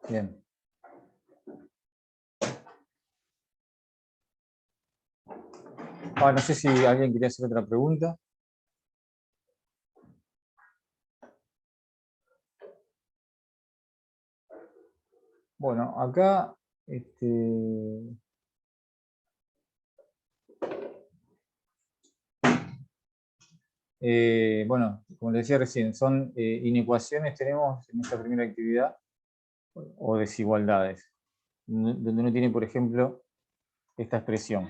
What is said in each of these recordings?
Bien. No sé si alguien quería hacer otra pregunta. Bueno, acá bueno, como les decía recién, son inecuaciones tenemos en esta primera actividad o desigualdades, donde uno tiene, por ejemplo, esta expresión.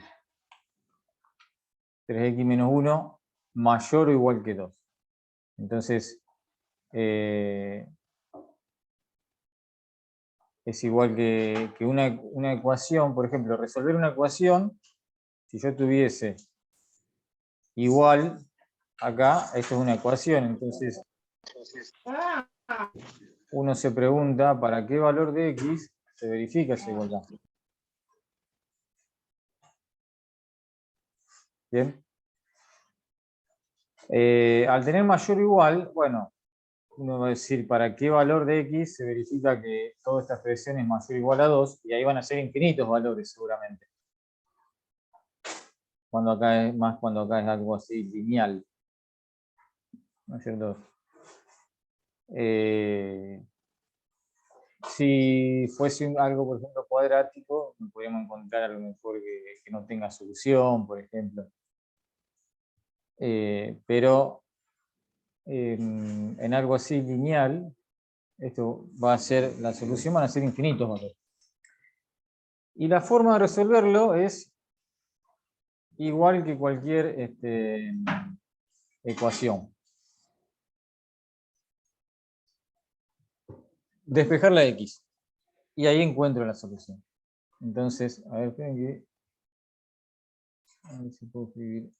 3x menos 1 mayor o igual que 2. Entonces, es igual que una ecuación, por ejemplo, resolver una ecuación, si yo tuviese igual, acá, esto es una ecuación, entonces uno se pregunta para qué valor de x se verifica esa igualdad. Bien. Al tener mayor o igual, bueno, uno va a decir para qué valor de x se verifica que toda esta expresión es mayor o igual a 2, y ahí van a ser infinitos valores seguramente. Cuando acá es más, cuando acá es algo así lineal. ¿No es cierto? Si fuese algo, por ejemplo, cuadrático, podríamos encontrar a lo mejor que no tenga solución, por ejemplo. Pero en algo así lineal, esto va a ser, la solución van a ser infinitos valores. Y la forma de resolverlo es igual que cualquier ecuación. Despejar la x. Y ahí encuentro la solución. Entonces, a ver, esperen que... A ver si puedo escribir.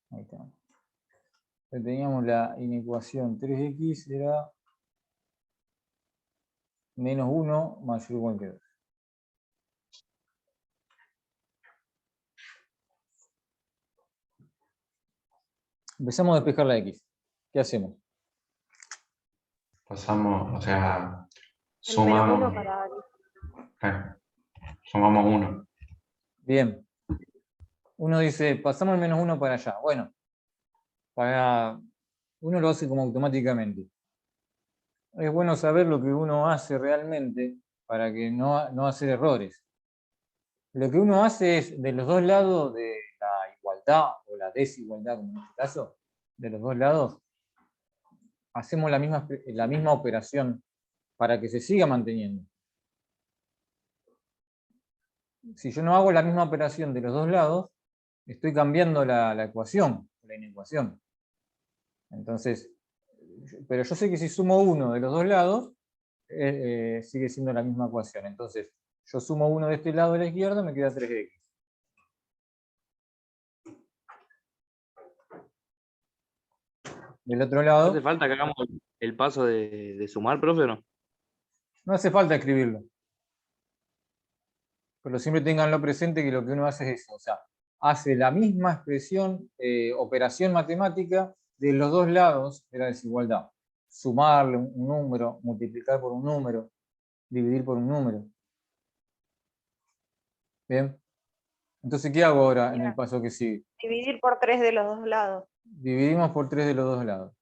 Ahí está. Teníamos la inecuación 3x era menos 1 mayor o igual que 2. Empezamos a despejar la x. ¿Qué hacemos? Pasamos, o sea, sumamos. Sumamos 1. Bien. Uno dice, pasamos el menos 1 para allá. Bueno, uno lo hace como automáticamente. Es bueno saber lo que uno hace realmente para que no hacer errores. Lo que uno hace es, de los dos lados de la igualdad o la desigualdad, como en este caso, de los dos lados, hacemos la misma operación para que se siga manteniendo. Si yo no hago la misma operación de los dos lados, estoy cambiando la ecuación, la inecuación. Entonces, pero yo sé que si sumo 1 de los dos lados, sigue siendo la misma ecuación. Entonces, yo sumo 1 de este lado de la izquierda, me queda 3x. Del otro lado... ¿Hace falta que hagamos el paso de sumar, profe, o no? No hace falta escribirlo. Pero siempre tenganlo presente que lo que uno hace es eso. O sea, hace la misma expresión, operación matemática de los dos lados de la desigualdad. Sumarle un número, multiplicar por un número, dividir por un número. ¿Bien? Entonces, ¿qué hago ahora en el paso que sigue? Dividir por 3 de los dos lados. Dividimos por 3 de los dos lados.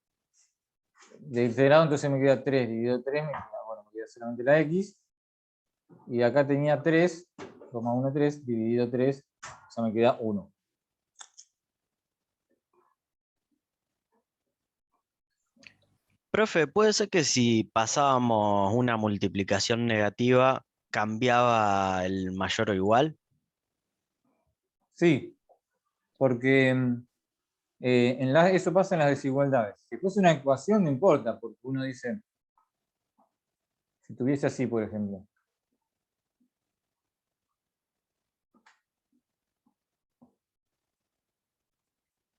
De este lado entonces me queda 3 dividido 3, me queda solamente la x. Y acá tenía 3, 1, 3, dividido 3, o sea, me queda 1. Profe, ¿puede ser que si pasábamos una multiplicación negativa, cambiaba el mayor o igual? Sí, porque eso pasa en las desigualdades. Si fuese una ecuación no importa, porque uno dice, si tuviese así, por ejemplo.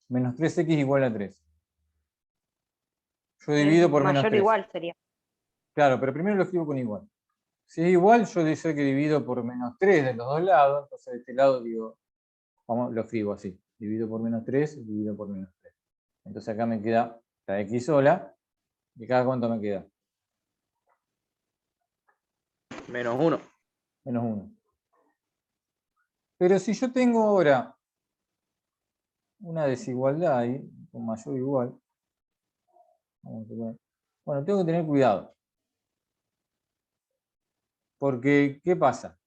Menos 3x igual a 3. Yo divido por menos 3. Mayor igual sería. Claro, pero primero lo escribo con igual. Si es igual, yo sé que divido por menos 3 de los dos lados, entonces de este lado digo Vamos, lo escribo así. Dividido por menos 3, dividido por menos 3. Entonces acá me queda la x sola. ¿Y acá cuánto me queda? Menos 1. Menos 1. Pero si yo tengo ahora una desigualdad ahí, con mayor o igual, vamos a poner, bueno, tengo que tener cuidado. Porque, ¿qué pasa?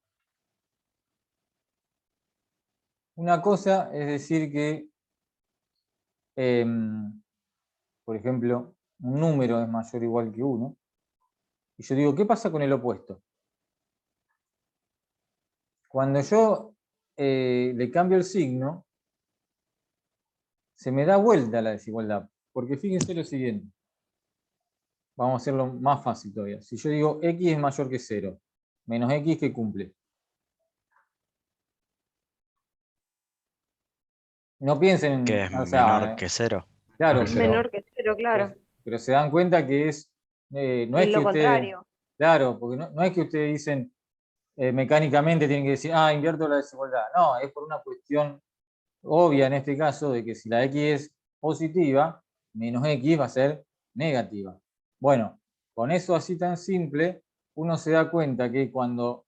Una cosa es decir que, por ejemplo, un número es mayor o igual que 1. Y yo digo, ¿qué pasa con el opuesto? Cuando yo le cambio el signo, se me da vuelta la desigualdad. Porque fíjense lo siguiente. Vamos a hacerlo más fácil todavía. Si yo digo x es mayor que 0, menos x, ¿qué cumple? No piensen en... Que es O sea, menor que 0. claro, que cero. Menor que 0, claro. pero se dan cuenta que es... no es Es que lo ustedes... contrario. Claro, porque no es que ustedes dicen mecánicamente tienen que decir, invierto la desigualdad. No, es por una cuestión obvia en este caso de que si la x es positiva, menos x va a ser negativa. Bueno, con eso así tan simple, uno se da cuenta que cuando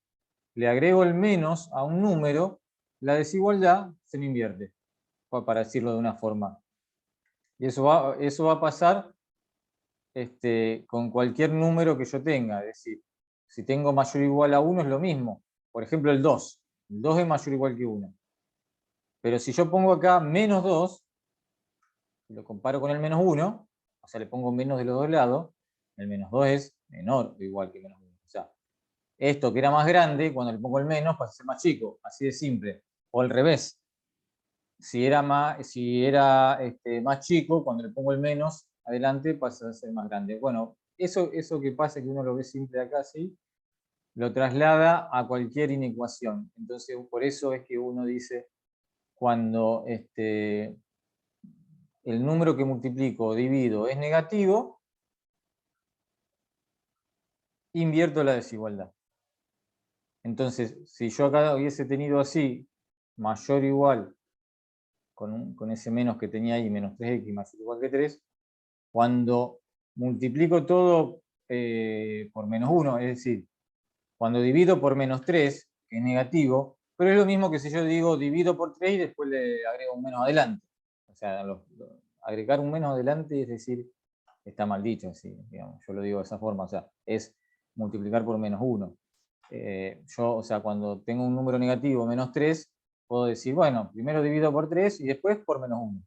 le agrego el menos a un número, la desigualdad se me invierte, para decirlo de una forma. Y eso va a pasar con cualquier número que yo tenga. Es decir, si tengo mayor o igual a 1 es lo mismo. Por ejemplo, el 2. El 2 es mayor o igual que 1. Pero si yo pongo acá menos 2, y lo comparo con el menos 1, o sea, le pongo menos de los dos lados, el menos 2 es menor o igual que menos 1. O sea, esto que era más grande, cuando le pongo el menos, pasa a ser más chico. Así de simple. O al revés. Si era más chico, cuando le pongo el menos adelante, pasa a ser más grande. Bueno, eso que pasa, que uno lo ve simple acá, ¿sí? Lo traslada a cualquier inecuación. Entonces, por eso es que uno dice, cuando el número que multiplico o divido es negativo, invierto la desigualdad. Entonces, si yo acá hubiese tenido así, mayor o igual, con ese menos que tenía ahí, menos 3x mayor o igual que 3, cuando multiplico todo por menos 1, es decir, cuando divido por menos 3, que es negativo, pero es lo mismo que si yo digo divido por 3 y después le agrego un menos adelante. O sea, agregar un menos adelante, es decir, está mal dicho, así, digamos, yo lo digo de esa forma, o sea, es multiplicar por menos 1. O sea, cuando tengo un número negativo, menos 3, puedo decir, bueno, primero divido por 3 y después por menos 1.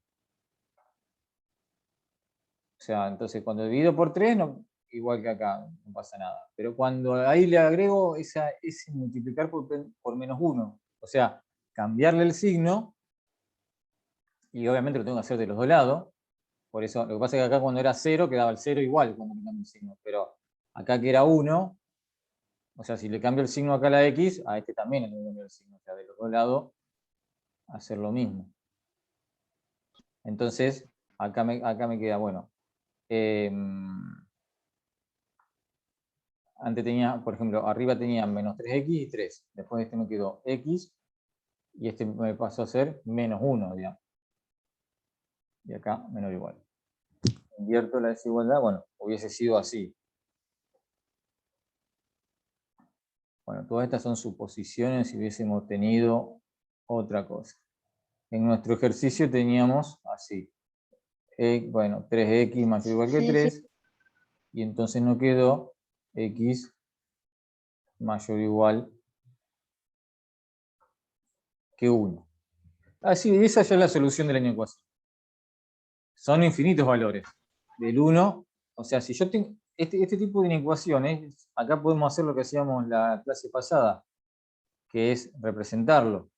O sea, entonces cuando divido por 3, no, igual que acá, no pasa nada. Pero cuando ahí le agrego ese multiplicar por menos 1, o sea, cambiarle el signo, y obviamente lo tengo que hacer de los dos lados, por eso, lo que pasa es que acá cuando era 0, quedaba el 0 igual cuando le cambio el signo, pero acá que era 1, o sea, si le cambio el signo acá a la x, a este también le cambio el signo, o sea, de los dos lados, hacer lo mismo. Entonces, acá me queda, bueno, antes tenía, por ejemplo, arriba tenía menos 3x y 3. Después este me quedó x y este me pasó a ser menos 1, digamos. Y acá menor o igual. Invierto la desigualdad, bueno, hubiese sido así. Bueno, todas estas son suposiciones si hubiésemos tenido otra cosa. En nuestro ejercicio teníamos así. Bueno, 3x mayor o igual que 3. Y entonces nos quedó x mayor o igual que 1. Así, esa ya es la solución de la inecuación. Son infinitos valores. Del 1, o sea, si yo tengo este tipo de inecuaciones, acá podemos hacer lo que hacíamos en la clase pasada, que es representarlo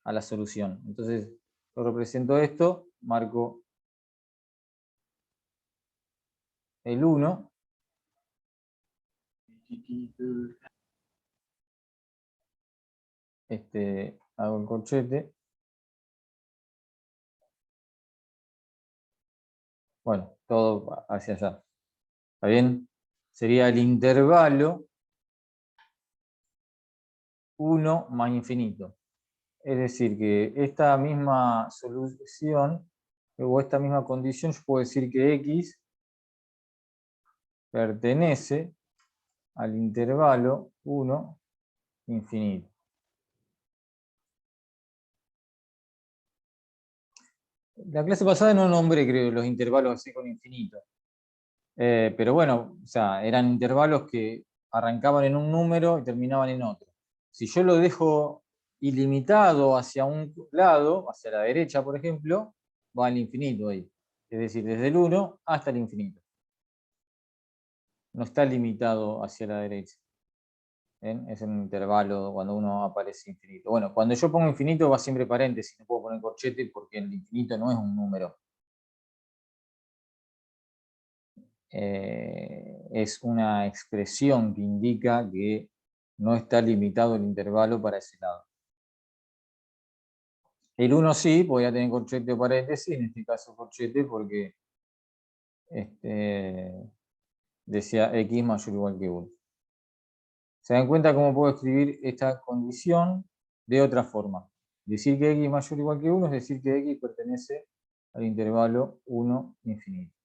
a la solución. Entonces, yo represento esto, marco el 1, hago el corchete. Bueno, todo hacia allá. ¿Está bien? Sería el intervalo 1 más infinito. Es decir, que esta misma solución o esta misma condición, yo puedo decir que X pertenece al intervalo 1 infinito. La clase pasada no nombré, creo, los intervalos así con infinito. Pero bueno, o sea, eran intervalos que arrancaban en un número y terminaban en otro. Si yo lo dejo ilimitado hacia un lado, hacia la derecha, por ejemplo, va al infinito ahí. Es decir, desde el 1 hasta el infinito. No está limitado hacia la derecha. ¿Ven? Es un intervalo cuando uno aparece infinito. Bueno, cuando yo pongo infinito va siempre paréntesis, no puedo poner corchete porque el infinito no es un número. Es una expresión que indica que no está limitado el intervalo para ese lado. El 1 sí, podría tener corchete o paréntesis, en este caso corchete porque decía x mayor o igual que 1. ¿Se dan cuenta cómo puedo escribir esta condición de otra forma? Decir que x mayor o igual que 1 es decir que x pertenece al intervalo 1 infinito.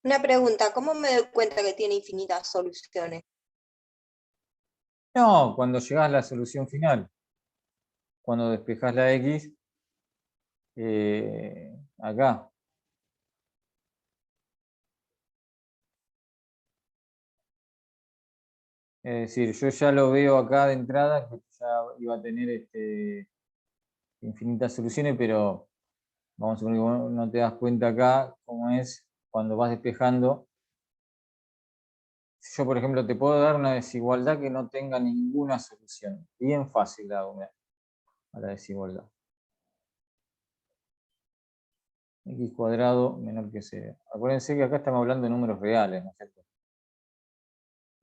Una pregunta, ¿cómo me doy cuenta que tiene infinitas soluciones? No, cuando llegás a la solución final, cuando despejás la x, acá. Es decir, yo ya lo veo acá de entrada, que ya iba a tener infinitas soluciones, pero vamos a suponer que vos no te das cuenta acá cómo es cuando vas despejando. Yo, por ejemplo, te puedo dar una desigualdad que no tenga ninguna solución. Bien fácil la hago a la desigualdad. X cuadrado menor que 0. Acuérdense que acá estamos hablando de números reales, ¿no es cierto?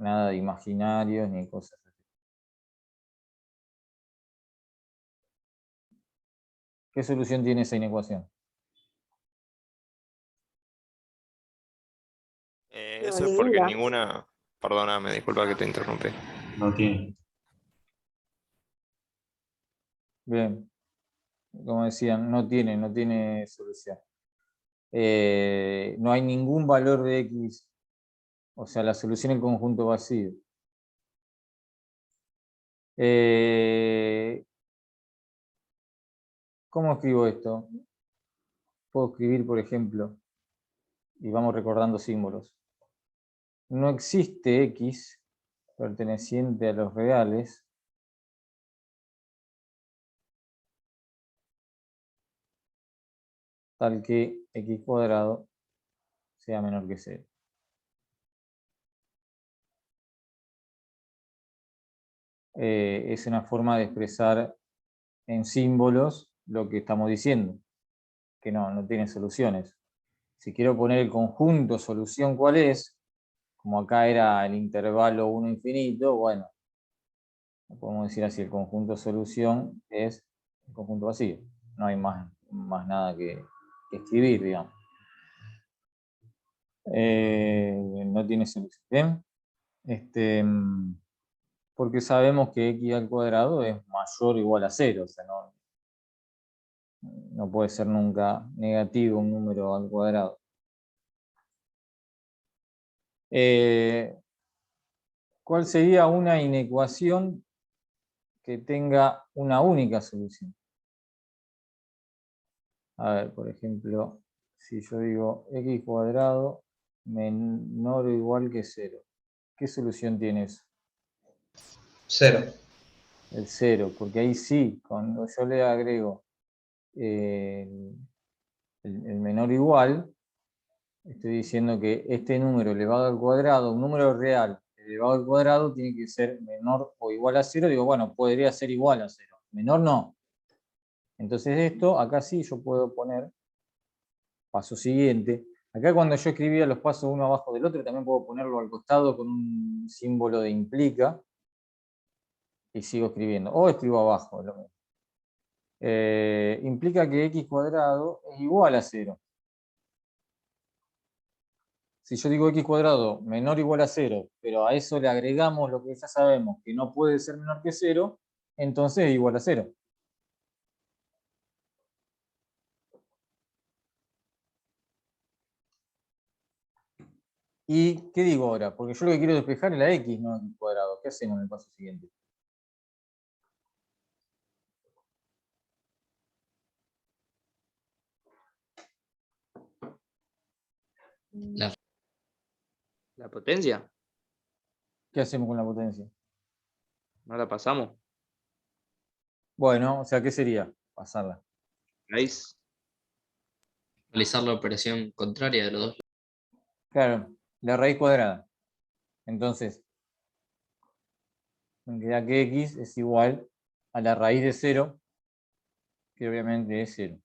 Nada de imaginarios ni cosas así. ¿Qué solución tiene esa inecuación? Eso es porque ninguna... Perdóname, disculpa que te interrumpí. No tiene. Bien, como decían, no tiene solución. No hay ningún valor de X, o sea, la solución en conjunto vacío. ¿Cómo escribo esto? Puedo escribir, por ejemplo, y vamos recordando símbolos. No existe X perteneciente a los reales tal que X cuadrado sea menor que 0. Es una forma de expresar en símbolos lo que estamos diciendo, que no tiene soluciones. Si quiero poner el conjunto solución, ¿cuál es? Como acá era el intervalo 1 infinito, bueno, podemos decir así, el conjunto solución es el conjunto vacío. No hay más nada que escribir, digamos. No tiene solución. ¿Bien? Porque sabemos que x al cuadrado es mayor o igual a 0, o sea, no puede ser nunca negativo un número al cuadrado. ¿Cuál sería una inecuación que tenga una única solución? A ver, por ejemplo, si yo digo x cuadrado menor o igual que 0, ¿qué solución tiene eso? 0. El 0, porque ahí sí, cuando yo le agrego el menor o igual, estoy diciendo que este número elevado al cuadrado, un número real elevado al cuadrado, tiene que ser menor o igual a 0. Digo, bueno, podría ser igual a 0. Menor no. Entonces esto, acá sí yo puedo poner paso siguiente. Acá cuando yo escribía los pasos uno abajo del otro, también puedo ponerlo al costado con un símbolo de implica. Y sigo escribiendo. O escribo abajo, es lo mismo. Implica que x cuadrado es igual a 0. si yo digo x cuadrado menor o igual a 0, pero a eso le agregamos lo que ya sabemos, que no puede ser menor que 0, entonces es igual a 0. ¿Y qué digo ahora? Porque yo lo que quiero despejar es la x, no x cuadrado. ¿Qué hacemos en el paso siguiente? La potencia, ¿Qué hacemos con la potencia? no la pasamos. Bueno, o sea, ¿qué sería? Pasarla. Raíz. Realizar la operación contraria de los dos. Claro, la raíz cuadrada. Entonces, me queda que x es igual a la raíz de 0, que obviamente es 0.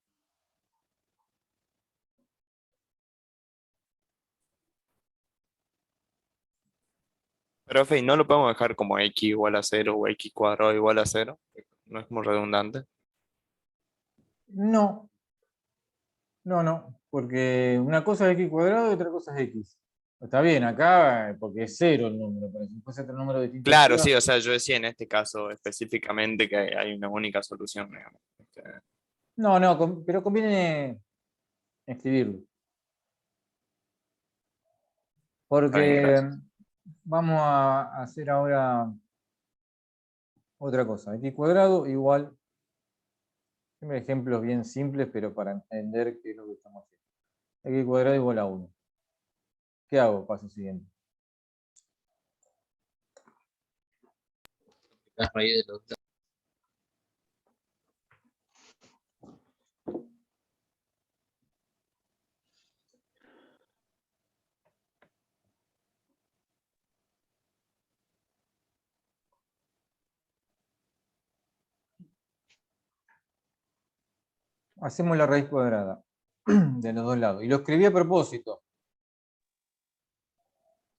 Profe, ¿y no lo podemos dejar como x igual a 0 o x cuadrado igual a 0? No es muy redundante. No, no, porque una cosa es x cuadrado y otra cosa es x. Está bien, acá, porque es 0 el número, pero si fuese otro número distinto. Claro, sí, o sea, yo decía en este caso específicamente que hay una única solución, digamos. No, pero conviene escribirlo. Está bien, Porque gracias. vamos a hacer ahora otra cosa. X cuadrado igual, siempre ejemplos bien simples, pero para entender qué es lo que estamos haciendo. X cuadrado igual a 1. ¿Qué hago? Paso siguiente. La raíz de los dos. Hacemos la raíz cuadrada de los dos lados. Y lo escribí a propósito.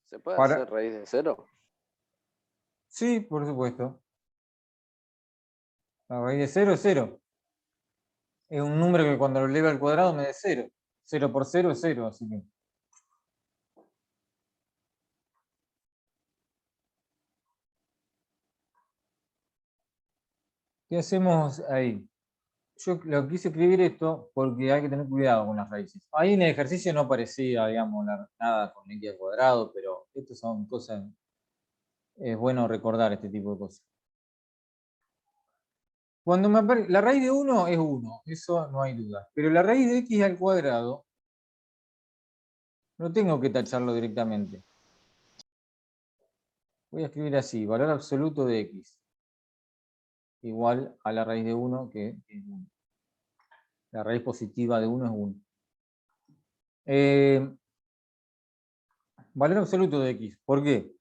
¿Se puede Para- hacer raíz de 0? Sí, por supuesto. La raíz de 0 es 0. Es un número que cuando lo eleve al cuadrado me da 0. 0 por 0 es 0, así que. ¿Qué hacemos ahí? Yo lo quise escribir esto porque hay que tener cuidado con las raíces. Ahí en el ejercicio no parecía, digamos, nada con x al cuadrado, pero estas son cosas, es bueno recordar este tipo de cosas. Cuando me aparece, la raíz de 1 es 1, eso no hay duda. Pero la raíz de x al cuadrado, no tengo que tacharlo directamente. Voy a escribir así, valor absoluto de x, igual a la raíz de 1, que es 1. La raíz positiva de 1 es 1. Valor absoluto de x, ¿por qué?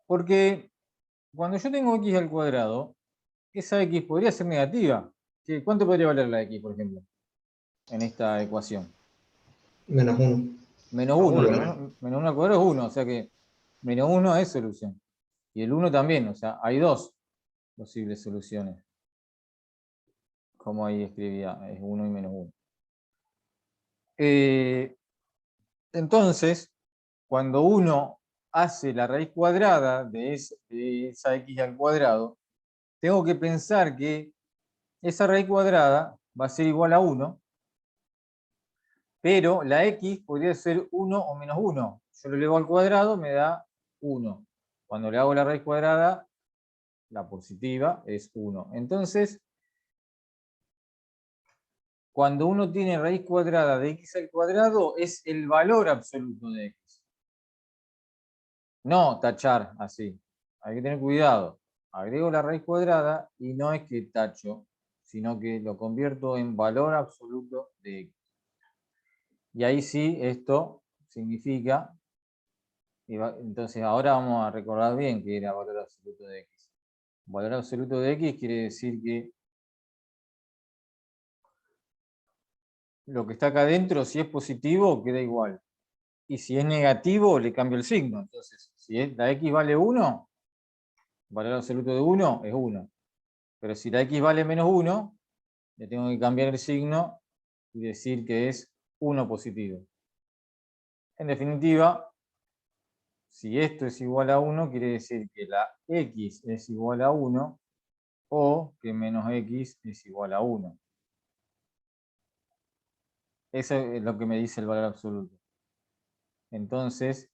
Porque cuando yo tengo x al cuadrado, esa x podría ser negativa. ¿Cuánto podría valer la x, por ejemplo, en esta ecuación? Menos 1. Menos 1. Uno. Menos 1 al cuadrado es 1, o sea que menos 1 es solución. Y el 1 también, o sea, hay dos posibles soluciones. Como ahí escribía, es 1 y menos 1. Entonces, cuando uno hace la raíz cuadrada de esa x al cuadrado, tengo que pensar que esa raíz cuadrada va a ser igual a 1, pero la x podría ser 1 o menos 1. Yo lo elevo al cuadrado, me da 1. Cuando le hago la raíz cuadrada, la positiva es 1. Entonces, cuando uno tiene raíz cuadrada de x al cuadrado, es el valor absoluto de x. No tachar así. Hay que tener cuidado. Agrego la raíz cuadrada y no es que tacho, sino que lo convierto en valor absoluto de x. Y ahí sí, esto significa, entonces ahora vamos a recordar bien que era valor absoluto de x. Valor absoluto de x quiere decir que lo que está acá adentro, si es positivo, queda igual. Y si es negativo, le cambio el signo. Entonces, si la x vale 1, valor absoluto de 1 es 1. Pero si la x vale menos 1, le tengo que cambiar el signo y decir que es 1 positivo. En definitiva, si esto es igual a 1, quiere decir que la x es igual a 1 o que menos x es igual a 1. Eso es lo que me dice el valor absoluto. Entonces,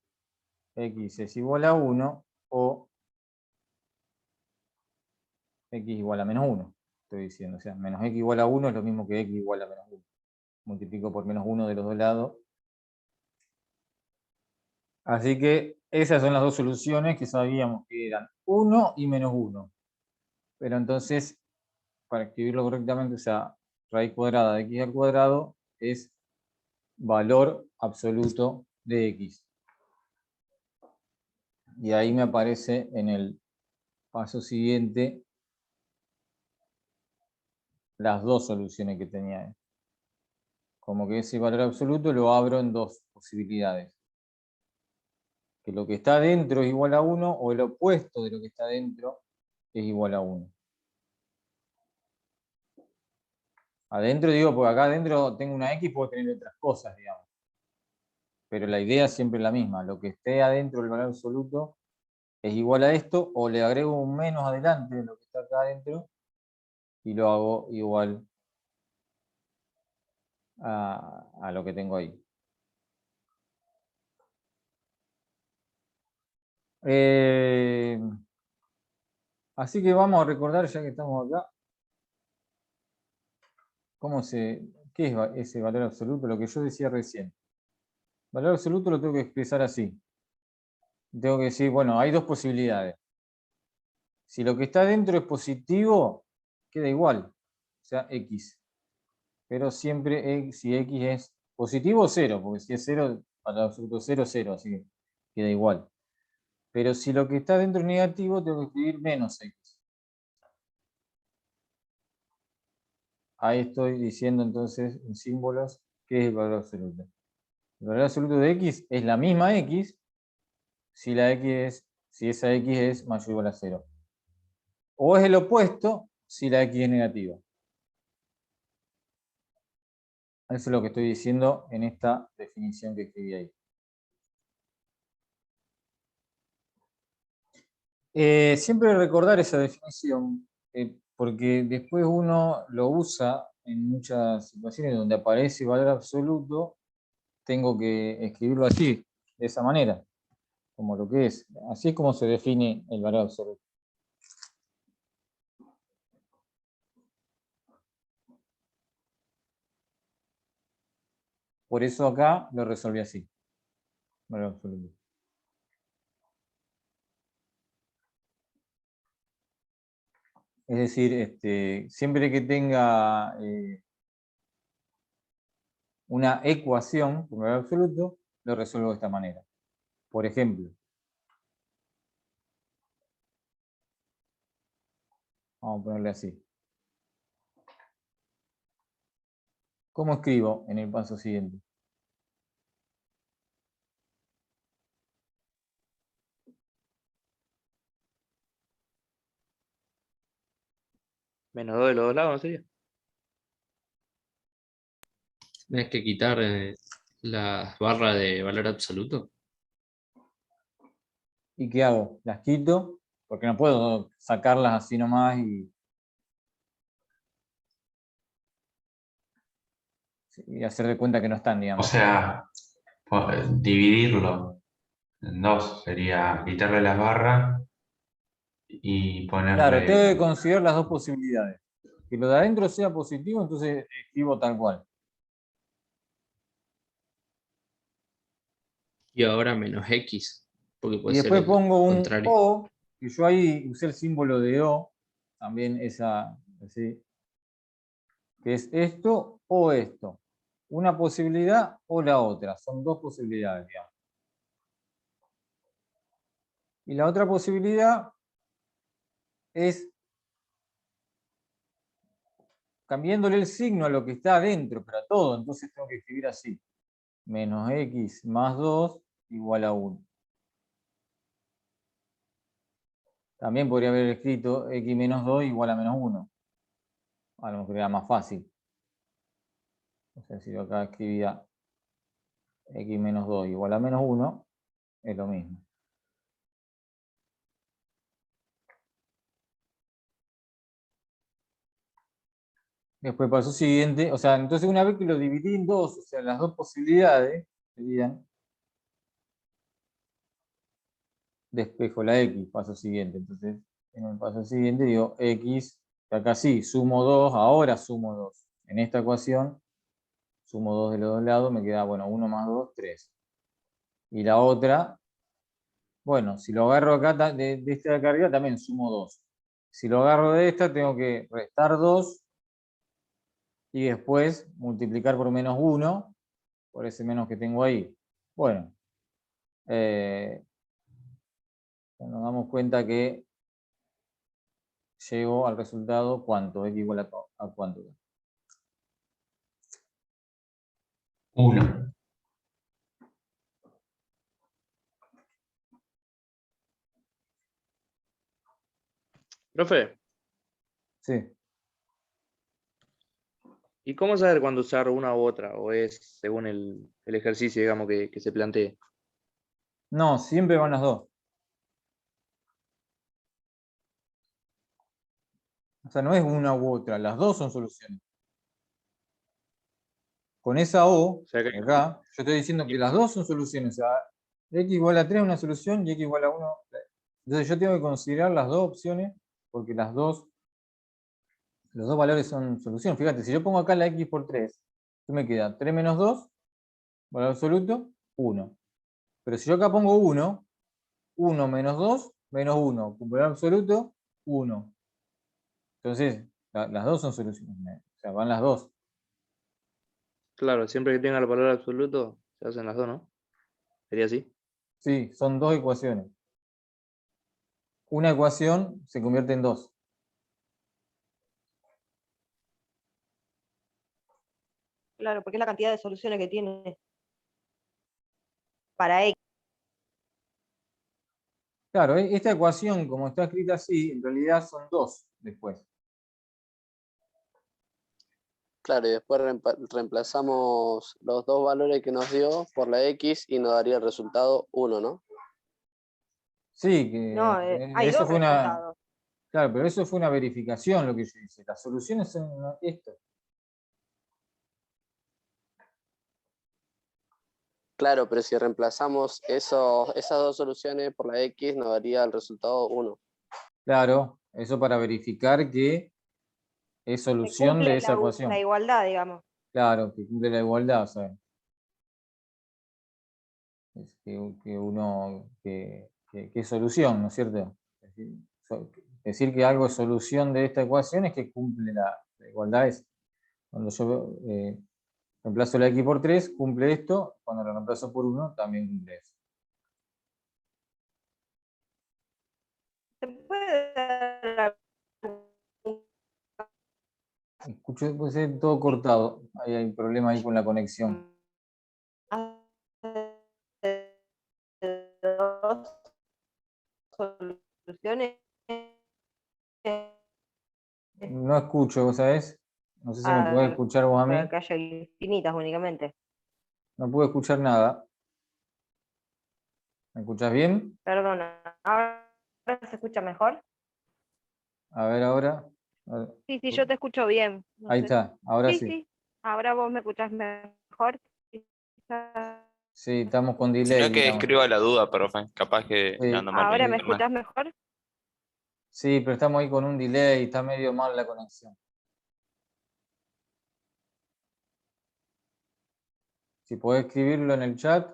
x es igual a 1 o x igual a menos 1. Estoy diciendo, o sea, menos x igual a 1 es lo mismo que x igual a menos 1. Multiplico por menos 1 de los dos lados. Así que esas son las dos soluciones que sabíamos que eran 1 y menos 1. Pero entonces, para escribirlo correctamente, o sea, raíz cuadrada de x al cuadrado es valor absoluto de x. Y ahí me aparece en el paso siguiente las dos soluciones que tenía. Como que ese valor absoluto lo abro en dos posibilidades. Que lo que está dentro es igual a 1 o el opuesto de lo que está dentro es igual a 1. Adentro digo, porque acá adentro tengo una x, puedo tener otras cosas, digamos. Pero la idea siempre es la misma. Lo que esté adentro del valor absoluto es igual a esto, o le agrego un menos adelante de lo que está acá adentro y lo hago igual a lo que tengo ahí. Así que vamos a recordar, ya que estamos acá, qué es ese valor absoluto, lo que yo decía recién. El valor absoluto lo tengo que expresar así. Tengo que decir, bueno, hay dos posibilidades. Si lo que está dentro es positivo, queda igual, o sea, x. Pero siempre si x es positivo, 0, porque si es 0, valor absoluto 0, 0, así que queda igual. Pero si lo que está dentro es negativo, tengo que escribir menos x. Ahí estoy diciendo entonces en símbolos qué es el valor absoluto. El valor absoluto de x es la misma x si esa x es mayor o igual a 0. O es el opuesto si la x es negativa. Eso es lo que estoy diciendo en esta definición que escribí ahí. Siempre recordar esa definición, porque después uno lo usa en muchas situaciones donde aparece valor absoluto, tengo que escribirlo así, de esa manera, como lo que es. Así es como se define el valor absoluto. Por eso acá lo resolví así, valor absoluto. Es decir, siempre que tenga una ecuación con valor absoluto, lo resuelvo de esta manera. Por ejemplo, vamos a ponerle así. ¿Cómo escribo en el paso siguiente? Menos 2 de los dos lados, ¿no sería? Tienes que quitar las barras de valor absoluto. ¿Y qué hago? Las quito, porque no puedo sacarlas así nomás y hacer de cuenta que no están, O digamos. sea, dividirlo en dos sería quitarle las barras y Claro, tengo que ponerle. considerar las dos posibilidades. Que lo de adentro sea positivo, entonces escribo tal cual. Y ahora menos X, porque Y puede ser después el pongo un contrario. O, que yo ahí usé el símbolo de O, también así, que es esto o esto. Una posibilidad o la otra. Son dos posibilidades, digamos. Y la otra posibilidad es cambiándole el signo a lo que está adentro, pero a todo. Entonces tengo que escribir así. Menos x más 2 igual a 1. También podría haber escrito x menos 2 igual a menos 1. A lo mejor era más fácil. O sea, si yo acá escribía x menos 2 igual a menos 1, es lo mismo. Después paso siguiente, o sea, entonces una vez que lo dividí en dos, o sea, las dos posibilidades serían, despejo la x, paso siguiente. Entonces, en el paso siguiente digo x, que acá sí, sumo 2, ahora sumo 2. En esta ecuación, sumo 2 de los dos lados, me queda, bueno, 1 más 2, 3. Y la otra, bueno, si lo agarro acá de esta de acá arriba, también sumo 2. Si lo agarro de esta, tengo que restar 2 y después multiplicar por menos 1, por ese menos que tengo ahí. Bueno, nos damos cuenta que llego al resultado cuánto, x igual a cuánto. 1. Profe, Sí. ¿y cómo saber cuándo usar una u otra? ¿O es según el ejercicio, digamos, que se plantee? No, siempre van las dos. O sea, no es una u otra, las dos son soluciones. Con esa O, O sea que de acá, yo estoy diciendo que las dos son soluciones. O sea, x igual a 3 es una solución y x igual a 1. Entonces yo tengo que considerar las dos opciones porque los dos valores son solución. Fíjate, si yo pongo acá la x por 3, ¿qué me queda? 3 menos 2, valor absoluto, 1. Pero si yo acá pongo 1, 1 menos 2, menos 1, valor absoluto, 1. Entonces, las dos son soluciones. O sea, van las dos. claro, siempre que tenga el valor absoluto, se hacen las dos, ¿no? Sería así. Sí, son dos ecuaciones. Una ecuación se convierte en dos. Claro, porque es la cantidad de soluciones que tiene para X. Claro, esta ecuación, como está escrita así, en realidad son dos después. Claro, y después reemplazamos los dos valores que nos dio por la X y nos daría el resultado 1, ¿no? Sí, que No, hay eso dos fue una. resultados. Claro, pero eso fue una verificación lo que yo hice. Las soluciones son esto. Claro, pero si reemplazamos esas dos soluciones por la X nos daría el resultado 1. Claro, eso para verificar que es Que solución cumple de esa la ecuación. igualdad, digamos. Claro, que cumple la igualdad, o sea, es que es solución, ¿no es cierto? Es decir que algo es solución de esta ecuación es que cumple la igualdad. Es cuando yo reemplazo la x por 3, cumple esto. Cuando lo reemplazo por 1, también cumple eso. ¿Se puede dar Escucho, puede ser todo cortado. Hay un problema ahí con la conexión. dos soluciones No escucho, ¿vos sabés? No sé si me podés a escuchar vos a mí. que haya infinitas únicamente? No puedo escuchar nada. ¿Me escuchás bien? Perdona, ¿ahora se escucha mejor? A ver ahora. A ver. Sí, sí, yo te escucho bien. No Ahí sé. está, ahora Sí, sí. sí. Ahora vos me escuchás mejor. Quizás- Sí, estamos con Si no, delay, que digamos. escriba la duda, profe. Capaz que Sí, anda mal el ¿Ahora me internet. escuchás mejor? sí, pero estamos ahí con un delay, está medio mal la conexión. Si podés escribirlo en el chat.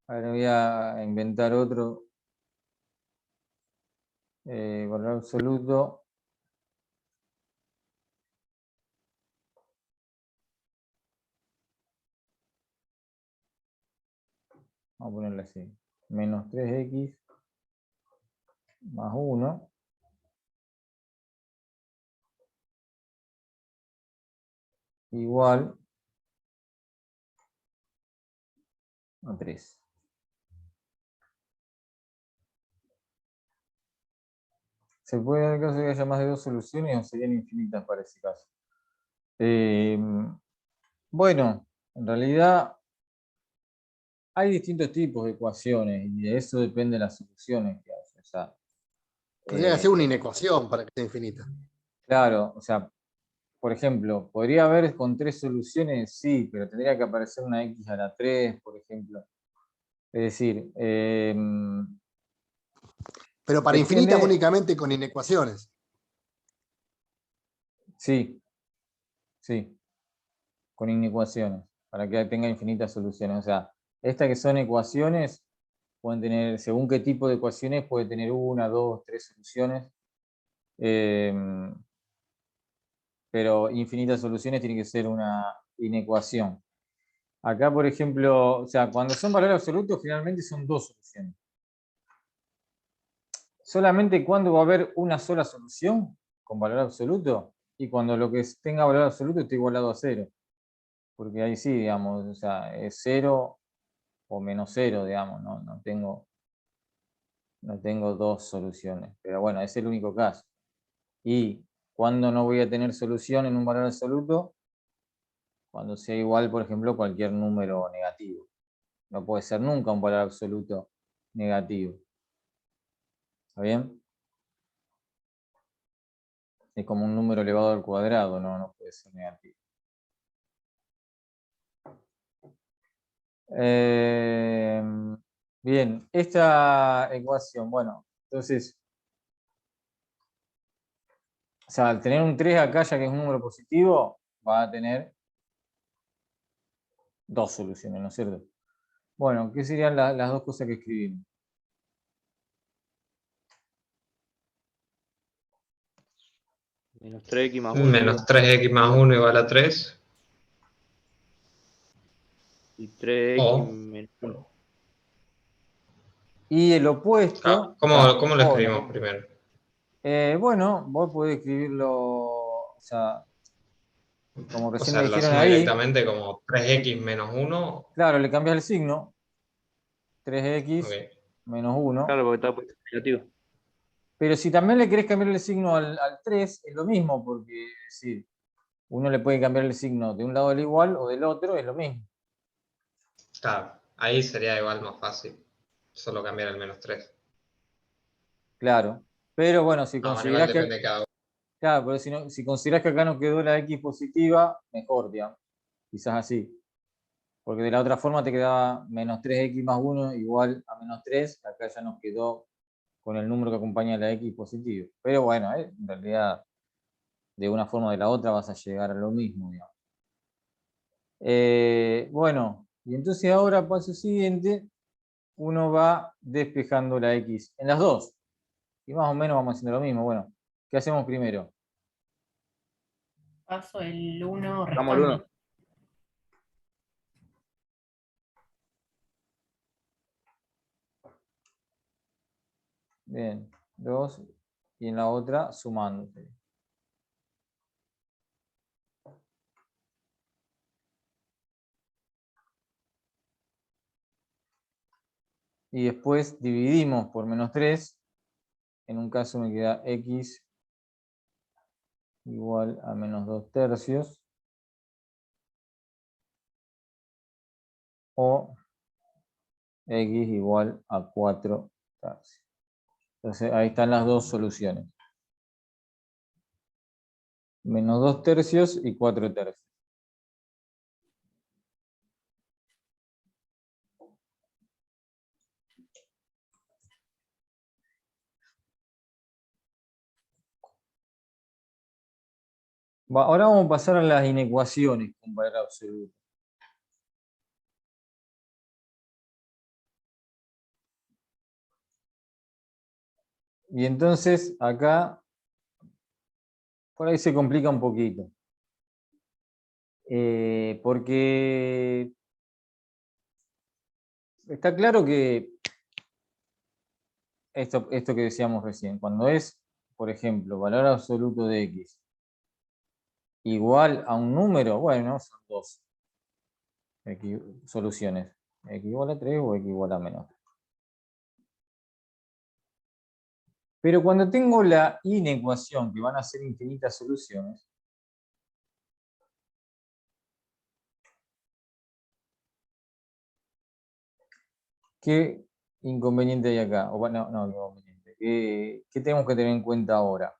Ahora voy a inventar otro valor absoluto. Vamos a ponerle así. Menos 3x más 1 igual a 3. ¿Se puede dar el caso de que haya más de 2 soluciones o serían infinitas para ese caso? Bueno, en realidad hay distintos tipos de ecuaciones y de eso depende de las soluciones que haya. O sea, Tendría que ser una inecuación para que sea infinita. claro, o sea, por ejemplo, ¿podría haber con 3 soluciones? Sí, pero tendría que aparecer una x a la 3, por ejemplo. Es decir, Pero para depende- infinitas únicamente con inecuaciones. Sí, sí, con inecuaciones, para que tenga infinitas soluciones. O sea, estas que son ecuaciones, pueden tener, según qué tipo de ecuaciones, puede tener 1, 2, 3 soluciones. Pero infinitas soluciones tiene que ser una inecuación. Acá, por ejemplo, o sea, cuando son valores absolutos, generalmente son 2 soluciones. Solamente cuando va a haber una sola solución con valor absoluto y cuando lo que tenga valor absoluto esté igualado a 0. Porque ahí sí, digamos, o sea, es 0 o menos 0, digamos, no tengo 2 soluciones. Pero bueno, es el único caso. Y cuando no voy a tener solución en un valor absoluto, cuando sea igual, por ejemplo, cualquier número negativo. No puede ser nunca un valor absoluto negativo. ¿Está bien? Es como un número elevado al cuadrado, no puede ser negativo. Bien, esta ecuación, bueno, entonces, o sea, al tener un 3 acá, ya que es un número positivo, va a tener 2 soluciones, ¿no es cierto? Bueno, ¿qué serían las dos cosas que escribimos? Menos 3x más 1 Menos 3x más 1 igual a 3. y 3x O, menos 1. Y el opuesto, ¿cómo lo escribimos primero? bueno, vos podés escribirlo, o sea, como O recién me sea, lo dijeron hacemos ahí, directamente como 3x menos 1. claro, le cambias el signo, 3x Ok. menos 1, Claro, porque está puesto negativo. pero si también le querés cambiar el signo al 3, es lo mismo, porque es decir, uno le puede cambiar el signo de un lado al igual o del otro, es lo mismo. Claro, ahí sería igual más fácil. Solo cambiar el menos 3. Claro, pero bueno, si No, bueno, igual considerás que, depende de cada uno. claro, pero si considerás que acá no quedó la x positiva, mejor, digamos, quizás así. Porque de la otra forma te quedaba menos 3x más 1 igual a menos 3, acá ya nos quedó con el número que acompaña a la x positivo. Pero bueno, en realidad, de una forma o de la otra vas a llegar a lo mismo, digamos. Bueno, y entonces ahora, paso siguiente, uno va despejando la x en las dos. Y más o menos vamos haciendo lo mismo. Bueno, ¿qué hacemos primero? Paso el 1 Sacamos el 1. restando. Bien, 2 y en la otra sumando. Y después dividimos por menos 3. En un caso me queda x igual a menos 2 tercios. O x igual a 4 tercios. Entonces ahí están las dos soluciones. Menos 2 tercios y 4 tercios. Ahora vamos a pasar a las inecuaciones con valor absoluto. Y entonces acá, por ahí se complica un poquito. Porque está claro que esto que decíamos recién, cuando es, por ejemplo, valor absoluto de x igual a un número, bueno, son dos soluciones, x igual a 3 o x igual a menos 3. Pero cuando tengo la inecuación, que van a ser infinitas soluciones, ¿qué inconveniente hay acá? O, no, no, inconveniente. ¿Qué tenemos que tener en cuenta ahora?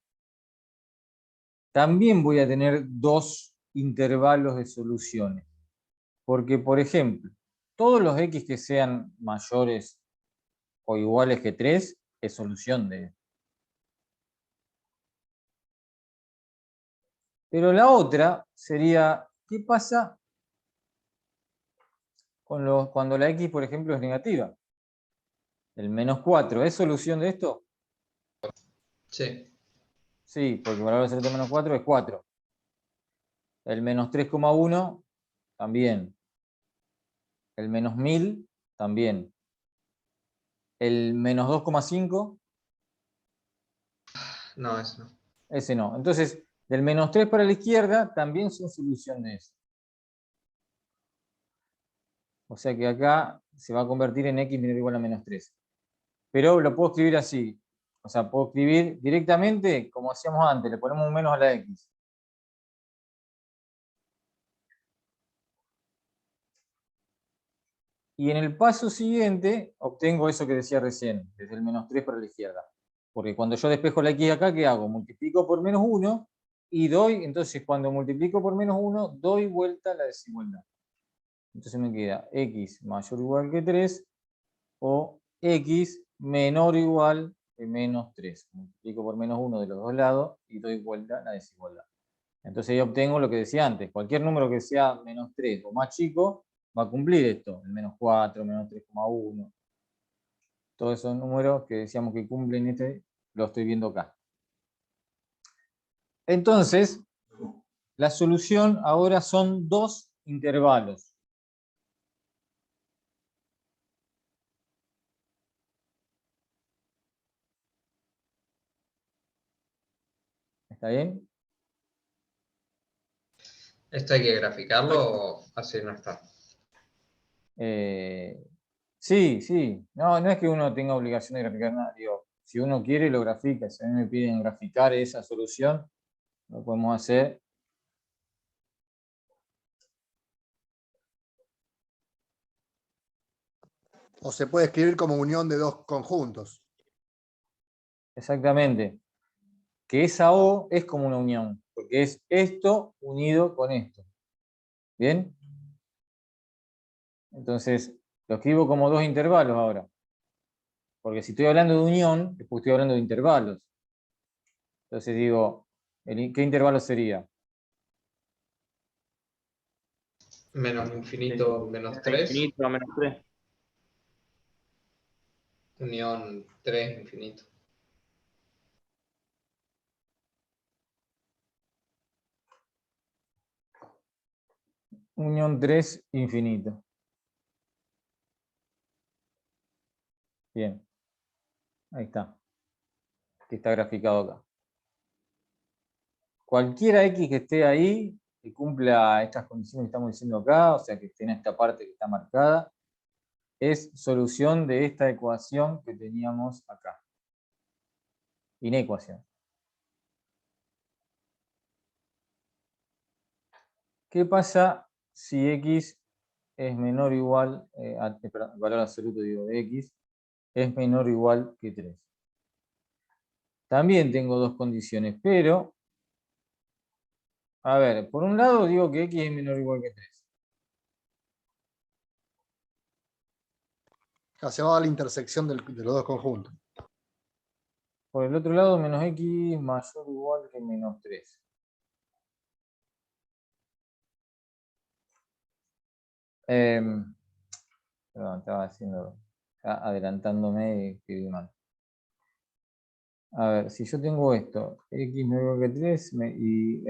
También voy a tener dos intervalos de soluciones. Porque, por ejemplo, todos los x que sean mayores o iguales que 3 es solución de esto. Pero la otra sería, ¿qué pasa cuando la x, por ejemplo, es negativa? El menos 4, ¿es solución de esto? Sí. Sí, porque el valor absoluto de menos 4 es 4. El menos 3,1 también. El menos 1000 también. El menos 2,5, No, eso no. ese no. Entonces, del menos 3 para la izquierda también son solución de eso. O sea que acá se va a convertir en x menor o igual a menos 3. Pero lo puedo escribir así. O sea, puedo escribir directamente como hacíamos antes. Le ponemos un menos a la x. Y en el paso siguiente obtengo eso que decía recién, desde el menos 3 para la izquierda. Porque cuando yo despejo la x acá, ¿qué hago? Multiplico por menos 1 y doy, entonces cuando multiplico por menos 1, doy vuelta a la desigualdad. Entonces me queda x mayor o igual que 3 o x menor o igual que menos 3. Multiplico por menos 1 de los dos lados y doy vuelta a la desigualdad. Entonces yo obtengo lo que decía antes. Cualquier número que sea menos 3 o más chico va a cumplir esto. El menos 4, menos 3,1. Todos esos números que decíamos que cumplen este, lo estoy viendo acá. Entonces, la solución ahora son dos intervalos. ¿Está bien? ¿Esto hay que graficarlo o así no está? Sí, sí. No, no es que uno tenga obligación de graficar nada. Digo, si uno quiere, lo grafica. Si a mí me piden graficar esa solución, lo podemos hacer. O se puede escribir como unión de dos conjuntos. Exactamente. Que esa O es como una unión, porque es esto unido con esto. ¿Bien? Entonces, lo escribo como dos intervalos ahora. Porque si estoy hablando de unión, es porque estoy hablando de intervalos. Entonces digo, ¿qué intervalo sería? Menos infinito, menos 3. Infinito a menos 3. Unión 3, infinito. Unión 3 infinito. Bien. Ahí está. Que está graficado acá. Cualquiera x que esté ahí, que cumpla estas condiciones que estamos diciendo acá, o sea, que esté en esta parte que está marcada, es solución de esta ecuación que teníamos acá. Inecuación. ¿Qué pasa si x es menor o igual, perdón, valor absoluto digo de x, es menor o igual que 3? También tengo dos condiciones, pero, a ver, por un lado digo que x es menor o igual que 3. Se va a la intersección de los dos conjuntos. Por el otro lado, menos x mayor o igual que menos 3. Perdón, estaba adelantándome y escribí mal. A ver, si yo tengo esto, x menor o igual que 3 y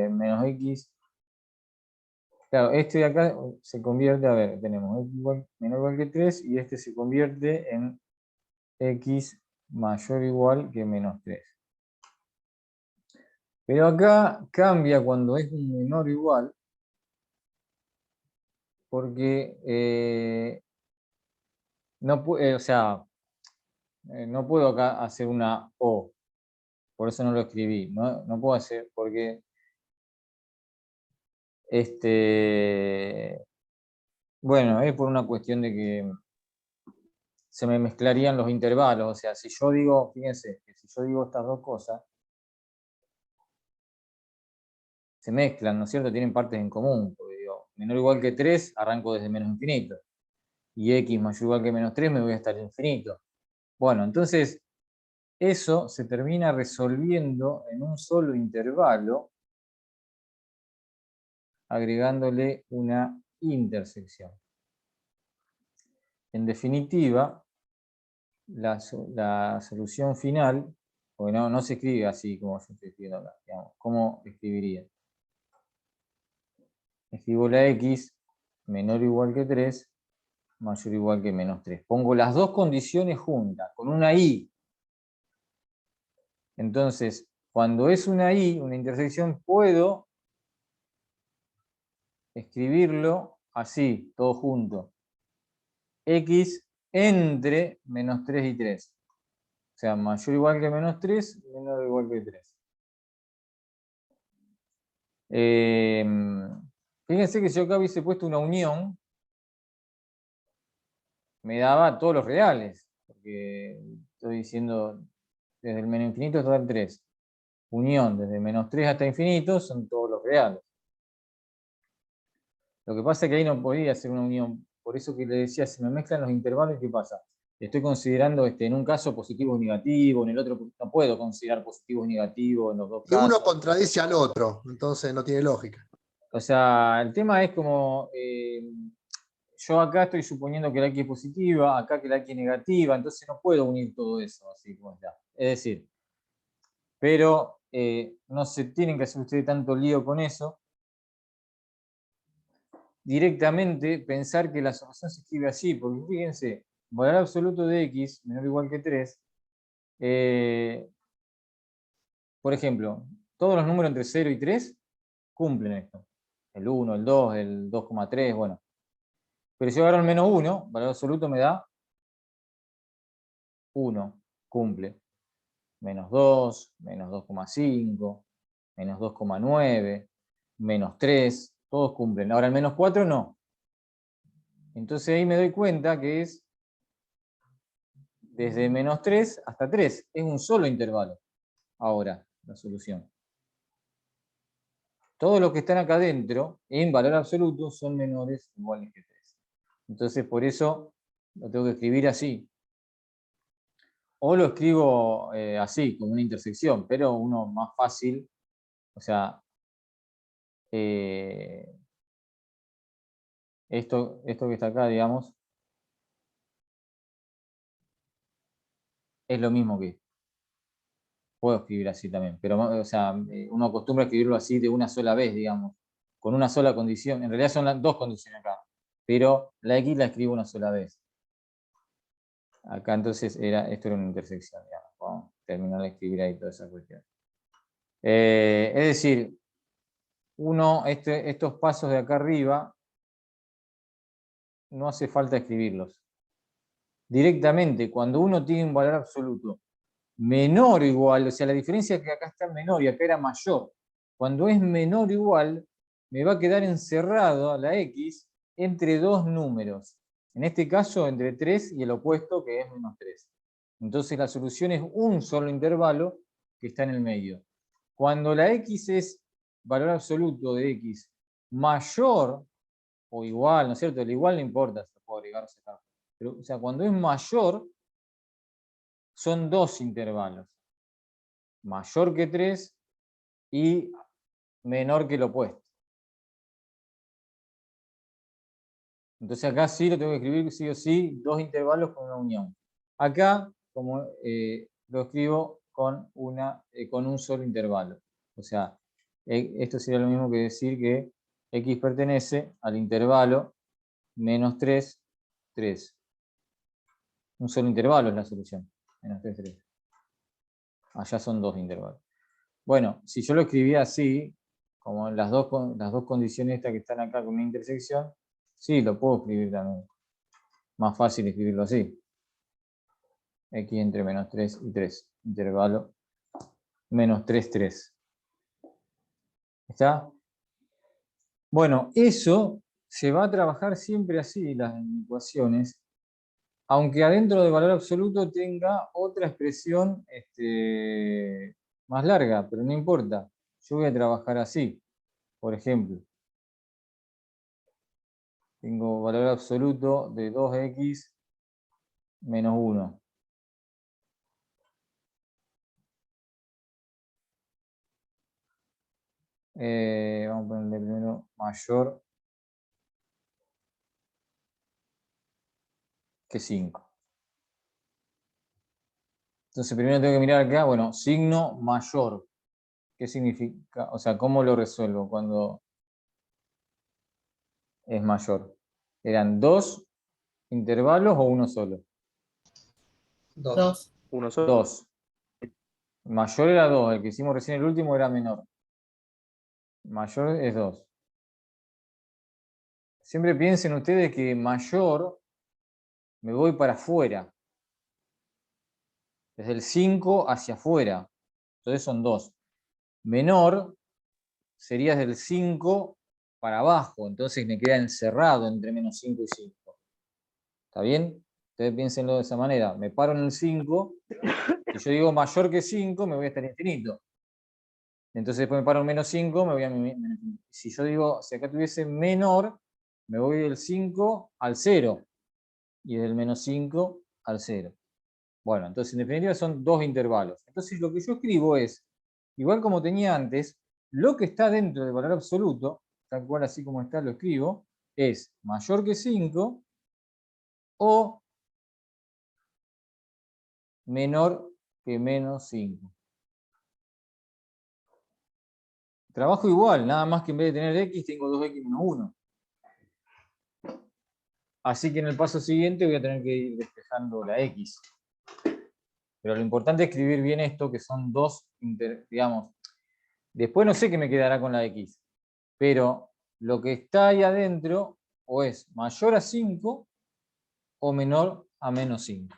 menos x Claro, este de acá se convierte, a ver, tenemos x menor o igual que 3 y este se convierte en x mayor o igual que menos 3. Pero acá cambia cuando es un menor o igual, porque no, o sea, no puedo acá hacer una O, por eso no lo escribí, no puedo hacer, porque bueno, es por una cuestión de que se me mezclarían los intervalos, o sea, si yo digo, fíjense, que si yo digo estas dos cosas, se mezclan, ¿no es cierto? Tienen partes en común, porque digo, menor o igual que 3, arranco desde menos infinito, y x mayor o igual que menos 3 me voy hasta el infinito. Bueno, entonces, eso se termina resolviendo en un solo intervalo, agregándole una intersección. En definitiva, la solución final, porque no se escribe así como yo estoy escribiendo acá, digamos, ¿cómo escribiría? Escribo la x menor o igual que 3, mayor o igual que menos 3. Pongo las dos condiciones juntas, con una i. Entonces, cuando es una i, una intersección, puedo escribirlo así, todo junto. X entre menos 3 y 3. O sea, mayor o igual que menos 3, menor o igual que 3. Fíjense que si yo acá hubiese puesto una unión, me daba todos los reales, porque estoy diciendo desde el menos infinito hasta el 3. Unión desde menos 3 hasta infinito son todos los reales. Lo que pasa es que ahí no podía hacer una unión, por eso que le decía, si me mezclan los intervalos, ¿qué pasa? Estoy considerando en un caso positivo y negativo, en el otro no puedo considerar positivo y negativo en los dos Y uno casos. contradice al otro, entonces no tiene lógica. O sea, el tema es como, yo acá estoy suponiendo que la X es positiva, acá que la X es negativa, entonces no puedo unir todo eso así como está. Es decir, pero no se tienen que hacer ustedes tanto lío con eso. Directamente pensar que la solución se escribe así, porque fíjense, valor absoluto de X menor o igual que 3, por ejemplo, todos los números entre 0 y 3 cumplen esto. El 1, el 2, el 2,3, bueno. Pero si yo agarro el menos 1, valor absoluto me da 1, cumple. Menos 2, menos 2,5, menos 2,9, menos 3, todos cumplen. Ahora el menos 4 no. Entonces ahí me doy cuenta que es desde menos 3 hasta 3. Es un solo intervalo. Ahora, la solución. Todos los que están acá adentro, en valor absoluto, son menores o iguales que 3. Entonces, por eso lo tengo que escribir así. O lo escribo así, como una intersección, pero uno más fácil, o sea, esto que está acá, digamos, es lo mismo que esto. Puedo escribir así también, pero o sea, uno acostumbra a escribirlo así de una sola vez, digamos, con una sola condición. En realidad son las dos condiciones acá, pero la X la escribo una sola vez. Acá entonces esto era una intersección, digamos. Vamos a terminar de escribir ahí toda esa cuestión. Es decir, estos pasos de acá arriba, no hace falta escribirlos. Directamente, cuando uno tiene un valor absoluto menor o igual, o sea, la diferencia es que acá está menor y acá era mayor. Cuando es menor o igual, me va a quedar encerrado la X entre dos números. En este caso, entre 3 y el opuesto, que es menos 3. Entonces la solución es un solo intervalo que está en el medio. Cuando la X es valor absoluto de X mayor o igual, ¿no es cierto? El igual no importa, se puede agregar o sacar. Pero, o sea, cuando es mayor, son dos intervalos. Mayor que 3 y menor que el opuesto. Entonces acá sí lo tengo que escribir sí o sí, dos intervalos con una unión. Acá, como lo escribo con un solo intervalo. O sea, esto sería lo mismo que decir que X pertenece al intervalo menos 3, 3. Un solo intervalo es la solución. Menos 3, 3. Allá son dos intervalos. Bueno, si yo lo escribía así, como en las dos condiciones estas que están acá con una intersección, sí, lo puedo escribir también. Más fácil escribirlo así. X entre menos 3 y 3. Intervalo menos 3, 3. ¿Está? Bueno, eso se va a trabajar siempre así, las ecuaciones, aunque adentro del valor absoluto tenga otra expresión más larga, pero no importa. Yo voy a trabajar así. Por ejemplo, tengo valor absoluto de 2x menos 1. Vamos a ponerle primero mayor que 5. Entonces primero tengo que mirar acá, bueno, signo mayor. ¿Qué significa? O sea, ¿cómo lo resuelvo cuando es mayor? ¿Eran dos intervalos o uno solo? Dos. Uno solo. Dos. Mayor era 2, el que hicimos recién el último era menor. Mayor es 2. Siempre piensen ustedes que mayor me voy para afuera. Desde el 5 hacia afuera. Entonces son 2. Menor sería desde el 5 para abajo. Entonces me queda encerrado entre menos 5 y 5. ¿Está bien? Ustedes piénsenlo de esa manera. Me paro en el 5. Si yo digo mayor que 5, me voy a estar infinito. Entonces después me paro en menos 5, me voy a menos infinito. Si yo digo, si acá tuviese menor, me voy del 5 al 0. Y del menos 5 al 0. Bueno, entonces en definitiva son dos intervalos. Entonces lo que yo escribo es, igual como tenía antes, lo que está dentro del valor absoluto, tal cual así como está lo escribo, es mayor que 5 o menor que menos 5. Trabajo igual, nada más que en vez de tener x, tengo 2x menos 1. Así que en el paso siguiente voy a tener que ir despejando la x. Pero lo importante es escribir bien esto, que son dos, digamos, después no sé qué me quedará con la x, pero lo que está ahí adentro o es mayor a 5 o menor a menos 5.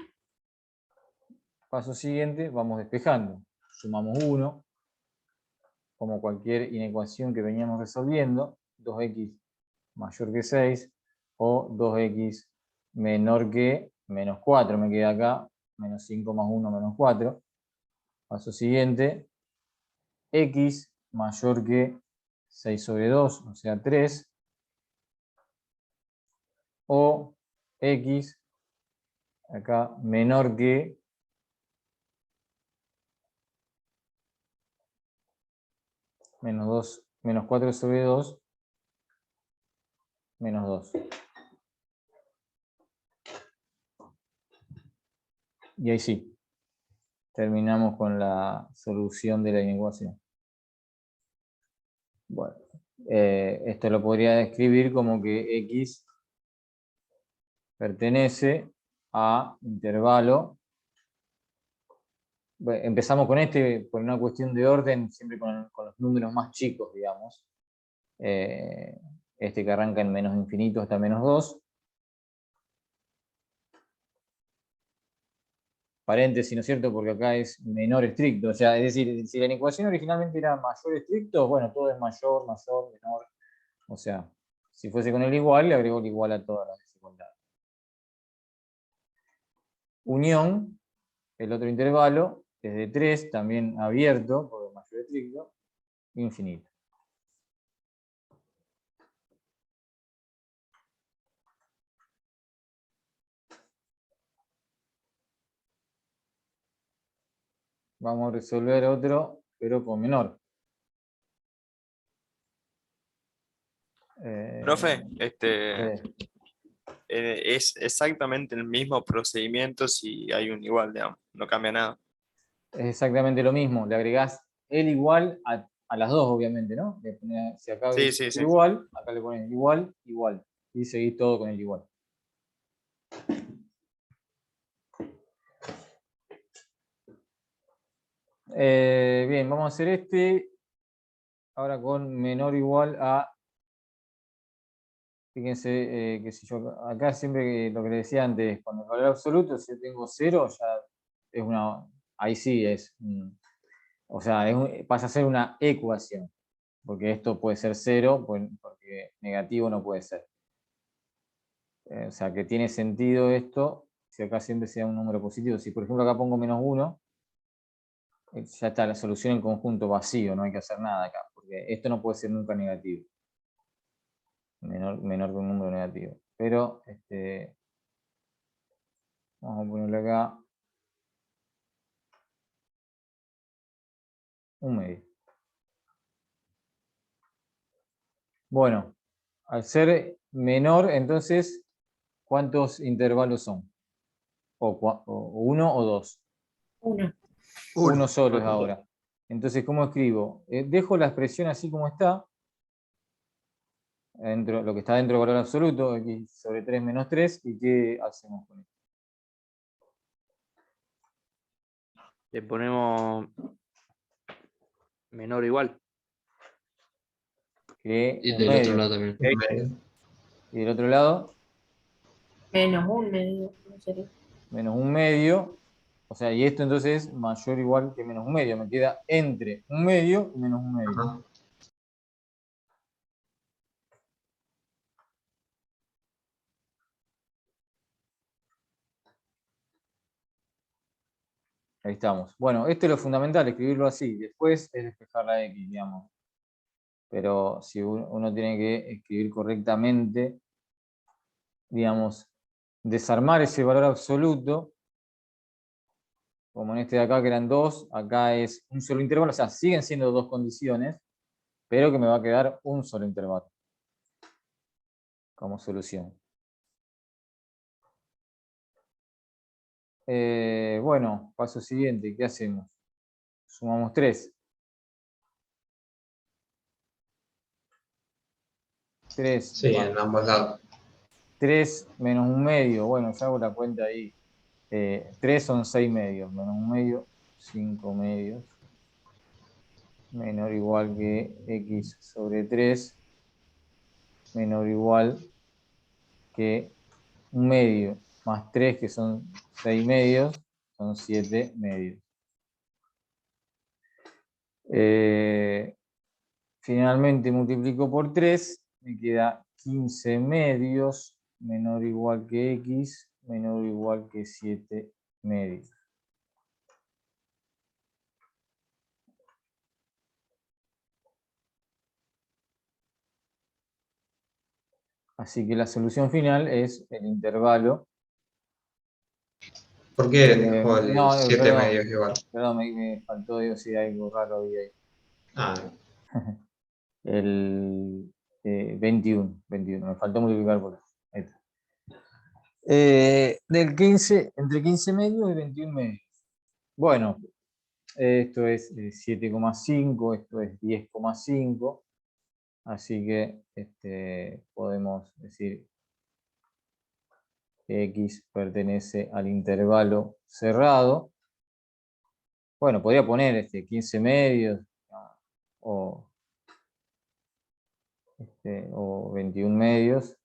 Paso siguiente, vamos despejando. Sumamos 1, como cualquier inecuación que veníamos resolviendo, 2x mayor que 6 o 2x menor que menos 4, me queda acá, menos 5 más 1 menos 4. Paso siguiente, x mayor que 6 sobre 2, o sea 3, o x acá menor que menos 4 sobre 2, menos 2. Y ahí sí, terminamos con la solución de la inecuación. Bueno, esto lo podría describir como que x pertenece a intervalo. Bueno, empezamos con por una cuestión de orden, siempre con los números más chicos, digamos. Este que arranca en menos infinito hasta menos 2. Paréntesis, ¿no es cierto? Porque acá es menor estricto. O sea, es decir, si la ecuación originalmente era mayor estricto, bueno, todo es mayor, mayor, menor. O sea, si fuese con el igual, le agrego el igual a todas las desigualdades. Unión, el otro intervalo, es de 3, también abierto, por mayor estricto, infinito. Vamos a resolver otro, pero con menor. Profe, Eh, es exactamente el mismo procedimiento si hay un igual, digamos, no cambia nada. Es exactamente lo mismo. Le agregás el igual a las dos, obviamente, ¿no? Si acá Sí, es sí, sí. igual, acá le ponen igual, igual. Y seguís todo con el igual. Bien, vamos a hacer este. Ahora con menor o igual a. Fíjense que si yo acá siempre lo que le decía antes, cuando el valor absoluto, si yo tengo 0, ya es una. Ahí sí es. O sea, pasa a ser una ecuación. Porque esto puede ser 0, porque negativo no puede ser. O sea, que tiene sentido esto si acá siempre sea un número positivo. Si por ejemplo acá pongo -1, ya está la solución en conjunto vacío, no hay que hacer nada acá, porque esto no puede ser nunca negativo. Menor que un número negativo. Pero, vamos a ponerle acá un medio. Bueno, al ser menor, entonces, ¿cuántos intervalos son? O uno o dos. Uno. Uno solo es ahora. Entonces, ¿cómo escribo? Dejo la expresión así como está. Lo que está dentro del valor absoluto, x sobre 3 menos 3. ¿Y qué hacemos con esto? Le ponemos menor o igual. Que Y un del otro medio. lado también. ¿Ok? Un medio. Y del otro lado, Menos un medio. ¿Cómo sería? menos un medio. O sea, y esto entonces es mayor o igual que menos un medio. Me queda entre un medio y menos un medio. Ajá. Ahí estamos. Bueno, esto es lo fundamental, escribirlo así. Después es despejar la X, digamos. Pero si uno tiene que escribir correctamente, digamos, desarmar ese valor absoluto, como en este de acá que eran 2, acá es un solo intervalo, o sea, siguen siendo dos condiciones, pero que me va a quedar un solo intervalo como solución. Bueno, paso siguiente, ¿qué hacemos? Sumamos 3. 3, Sí, en ambos lados. 3 menos un medio, bueno, ya hago la cuenta ahí. 3 son 6 medios, menos un medio, 5 medios. Menor o igual que x sobre 3, menor o igual que un medio, más 3 que son 6 medios, son 7 medios. Finalmente multiplico por 3, me queda 15 medios, menor o igual que x, menor o igual que 7 medios. Así que la solución final es el intervalo. ¿Por qué dejó el No, 7 medios igual? perdón, me faltó, digo, si algo raro había ahí. Ah, El 21, me faltó multiplicar por eso. Ahí está. Del 15, entre 15 medios y 21 medios. Bueno, esto es 7,5, esto es 10,5. Así que podemos decir que X pertenece al intervalo cerrado. Bueno, podría poner 15 medios o 21 medios.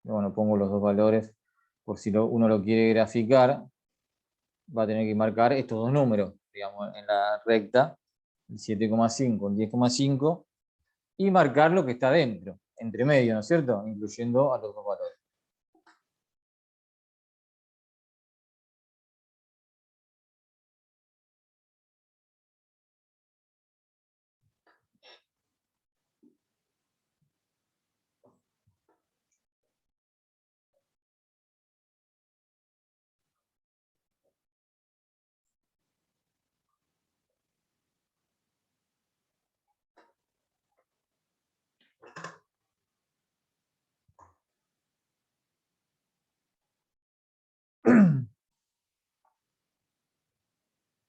Bueno, pongo los dos valores por si uno lo quiere graficar. Va a tener que marcar estos dos números, digamos, en la recta, el 7,5, el 10,5, y marcar lo que está dentro, entre medio, ¿no es cierto? Incluyendo a los dos valores.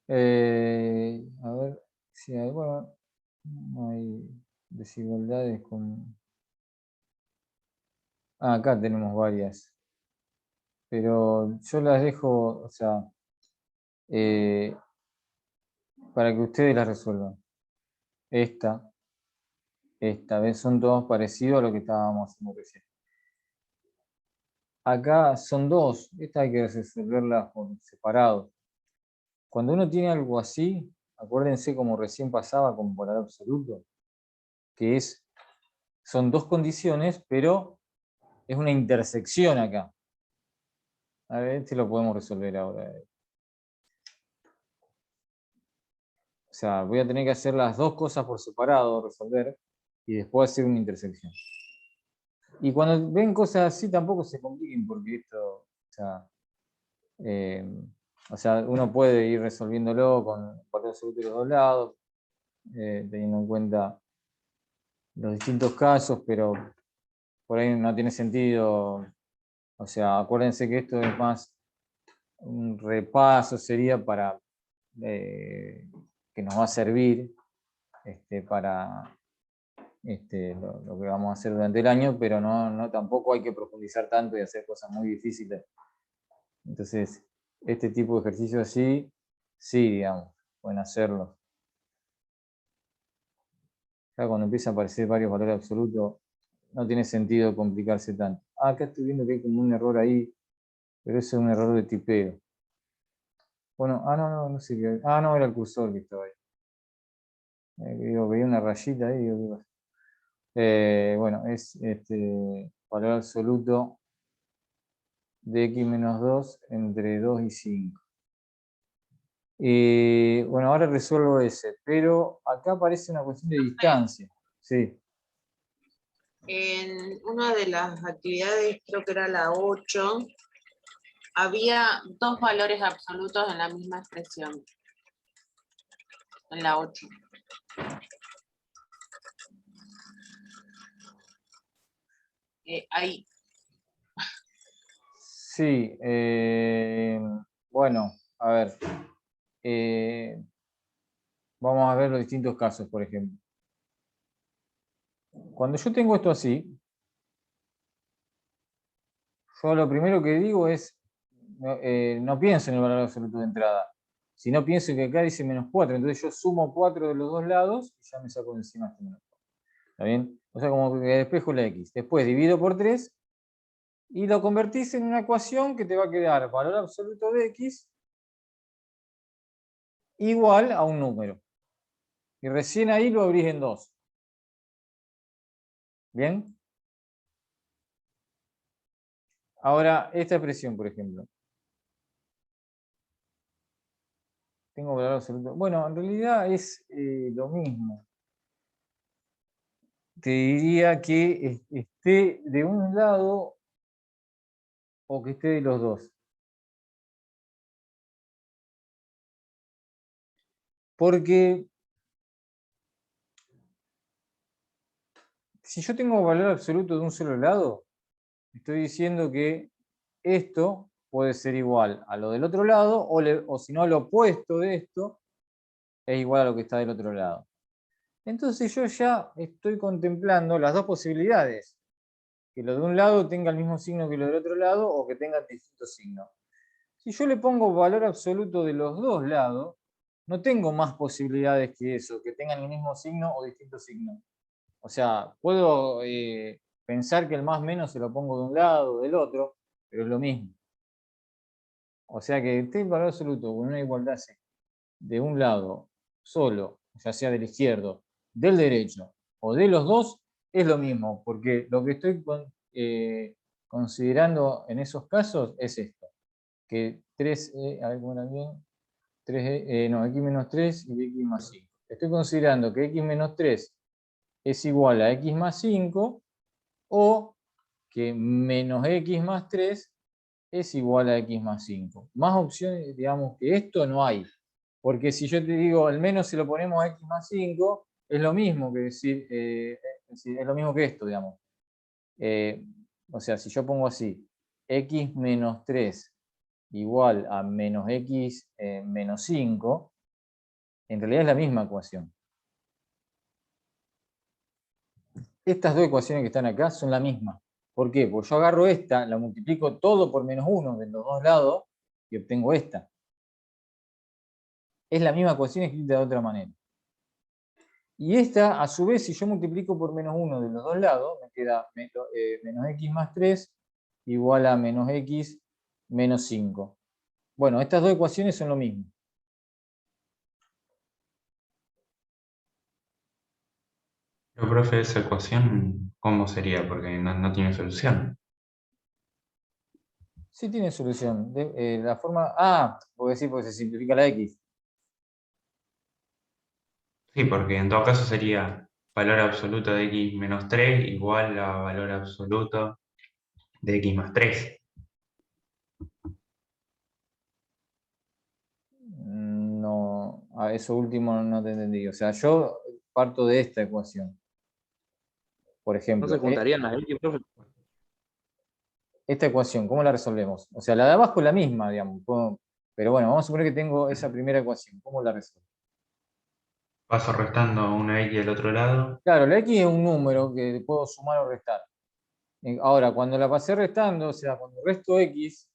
A ver si hay, bueno, No hay desigualdades con... Ah, acá tenemos varias. Pero yo las dejo, o sea, para que ustedes las resuelvan. Esta, ¿ves? Son todos parecidos a lo que estábamos haciendo recién. Acá son dos, esta hay que resolverla por separado. Cuando uno tiene algo así, acuérdense como recién pasaba con polar absoluto, que son dos condiciones, pero es una intersección acá. A ver, este lo podemos resolver ahora. O sea, voy a tener que hacer las dos cosas por separado, resolver, y después hacer una intersección. Y cuando ven cosas así, tampoco se compliquen, porque esto, o sea, uno puede ir resolviéndolo con polar absoluto de los dos lados, teniendo en cuenta los distintos casos, pero por ahí no tiene sentido. O sea, acuérdense que esto es más un repaso, sería para que nos va a servir para lo que vamos a hacer durante el año, pero no tampoco hay que profundizar tanto y hacer cosas muy difíciles. Entonces, este tipo de ejercicios así, sí, digamos, pueden hacerlo. Ya cuando empieza a aparecer varios valores absolutos, no tiene sentido complicarse tanto. Ah, acá estoy viendo que hay como un error ahí, pero ese es un error de tipeo. Bueno, no sé qué. Ah, no, era el cursor que estaba ahí. Veía una rayita ahí. Bueno, es valor absoluto de x menos 2 entre 2 y 5. Bueno, ahora resuelvo ese, pero acá aparece una cuestión de distancia. Sí. En una de las actividades, creo que era la 8, había dos valores absolutos en la misma expresión. En la 8. Ahí. Sí, bueno, a ver. Vamos a ver los distintos casos, por ejemplo. Cuando yo tengo esto así, yo lo primero que digo es, no pienso en el valor absoluto de entrada, sino pienso que acá dice menos 4, entonces yo sumo 4 de los dos lados y ya me saco de encima este menos 4. ¿Está bien? O sea, como que despejo la x. Después divido por 3 y lo convertís en una ecuación que te va a quedar valor absoluto de x igual a un número. Y recién ahí lo abrís en 2. ¿Bien? Ahora, esta expresión, por ejemplo. Tengo valor absoluto. Bueno, en realidad es lo mismo. Te diría que esté de un lado o que esté de los dos. Porque si yo tengo valor absoluto de un solo lado, estoy diciendo que esto puede ser igual a lo del otro lado, o si no, lo opuesto de esto es igual a lo que está del otro lado. Entonces yo ya estoy contemplando las dos posibilidades. Que lo de un lado tenga el mismo signo que lo del otro lado, o que tenga distintos signos. Si yo le pongo valor absoluto de los dos lados, no tengo más posibilidades que eso, que tengan el mismo signo o distintos signos. O sea, puedo pensar que el más menos se lo pongo de un lado o del otro, pero es lo mismo. O sea que esté el valor absoluto con una igualdad de un lado solo, ya sea del izquierdo, del derecho o de los dos, es lo mismo, porque lo que estoy considerando en esos casos es esto, que 3, a ver cómo era bien, 3, no, x menos 3 y x más 5. Estoy considerando que x menos 3 es igual a x más 5 o que menos x más 3 es igual a x más 5. Más opciones, digamos, que esto no hay. Porque si yo te digo, al menos si lo ponemos a x más 5, es lo mismo que decir, es lo mismo que esto, digamos. O sea, si yo pongo así, x menos 3 igual a menos x menos 5, en realidad es la misma ecuación. Estas dos ecuaciones que están acá son la misma. ¿Por qué? Porque yo agarro esta, la multiplico todo por menos 1 de los dos lados y obtengo esta. Es la misma ecuación escrita de otra manera. Y esta, a su vez, si yo multiplico por menos 1 de los dos lados, me queda menos x más 3 igual a menos x menos 5. Bueno, estas dos ecuaciones son lo mismo. Pero, profe, esa ecuación, ¿cómo sería? Porque no tiene solución. Sí tiene solución. La forma... porque sí, porque se simplifica la x. Sí, porque en todo caso sería valor absoluto de x menos 3 igual a valor absoluto de x más 3. No, a eso último no te entendí. O sea, yo parto de esta ecuación. Por ¿No ejemplo, se juntarían las X, profe? esta ecuación, ¿cómo la resolvemos? O sea, la de abajo es la misma, digamos. Pero bueno, vamos a suponer que tengo esa primera ecuación. ¿Cómo la resuelvo? Paso restando una x del otro lado. Claro, la x es un número que puedo sumar o restar. Ahora, cuando la pasé restando, o sea, cuando resto x,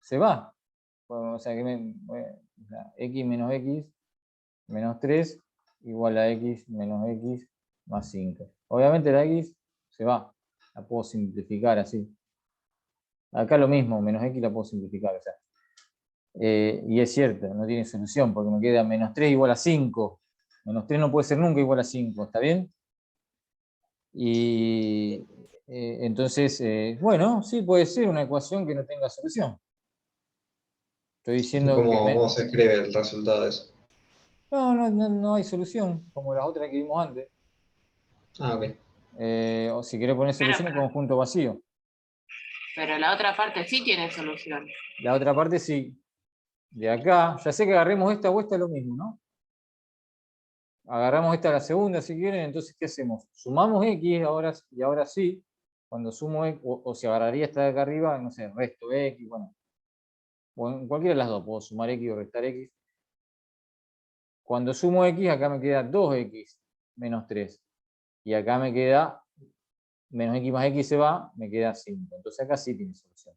se va. Bueno, o sea, o sea, x menos 3 igual a x menos x más 5. Obviamente la x se va. La puedo simplificar así. Acá lo mismo, menos x la puedo simplificar. O sea, y es cierto, no tiene solución, porque me queda menos 3 igual a 5. Menos 3 no puede ser nunca igual a 5, ¿está bien? Y entonces, bueno, sí puede ser una ecuación que no tenga solución. Estoy diciendo que... ¿Cómo se escribe el resultado de eso? No hay solución, como las otras que vimos antes. Ok. O si querés poner solución en conjunto vacío. Pero la otra parte sí tiene solución. La otra parte sí. De acá, ya sé que agarremos esta o esta es lo mismo, ¿no? Agarramos esta a la segunda si quieren, entonces ¿qué hacemos? Sumamos x ahora, y ahora sí, cuando sumo x, o si agarraría esta de acá arriba, no sé, resto x, bueno. O en cualquiera de las dos, puedo sumar x o restar x. Cuando sumo x, acá me queda 2x menos 3. Y acá me queda menos x más x se va, me queda 5. Entonces acá sí tiene solución.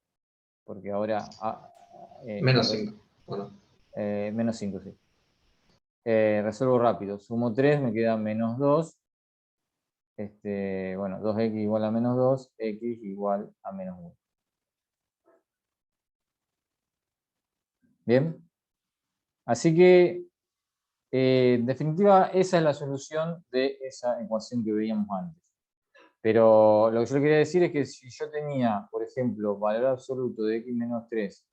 Porque ahora... Menos 5. Bueno. Menos 5, sí. Resuelvo rápido. Sumo 3, me queda menos 2. Bueno, 2x igual a menos 2, x igual a menos 1. Bien. Así que, en definitiva, esa es la solución de esa ecuación que veíamos antes. Pero lo que yo le quería decir es que si yo tenía, por ejemplo, valor absoluto de x menos 3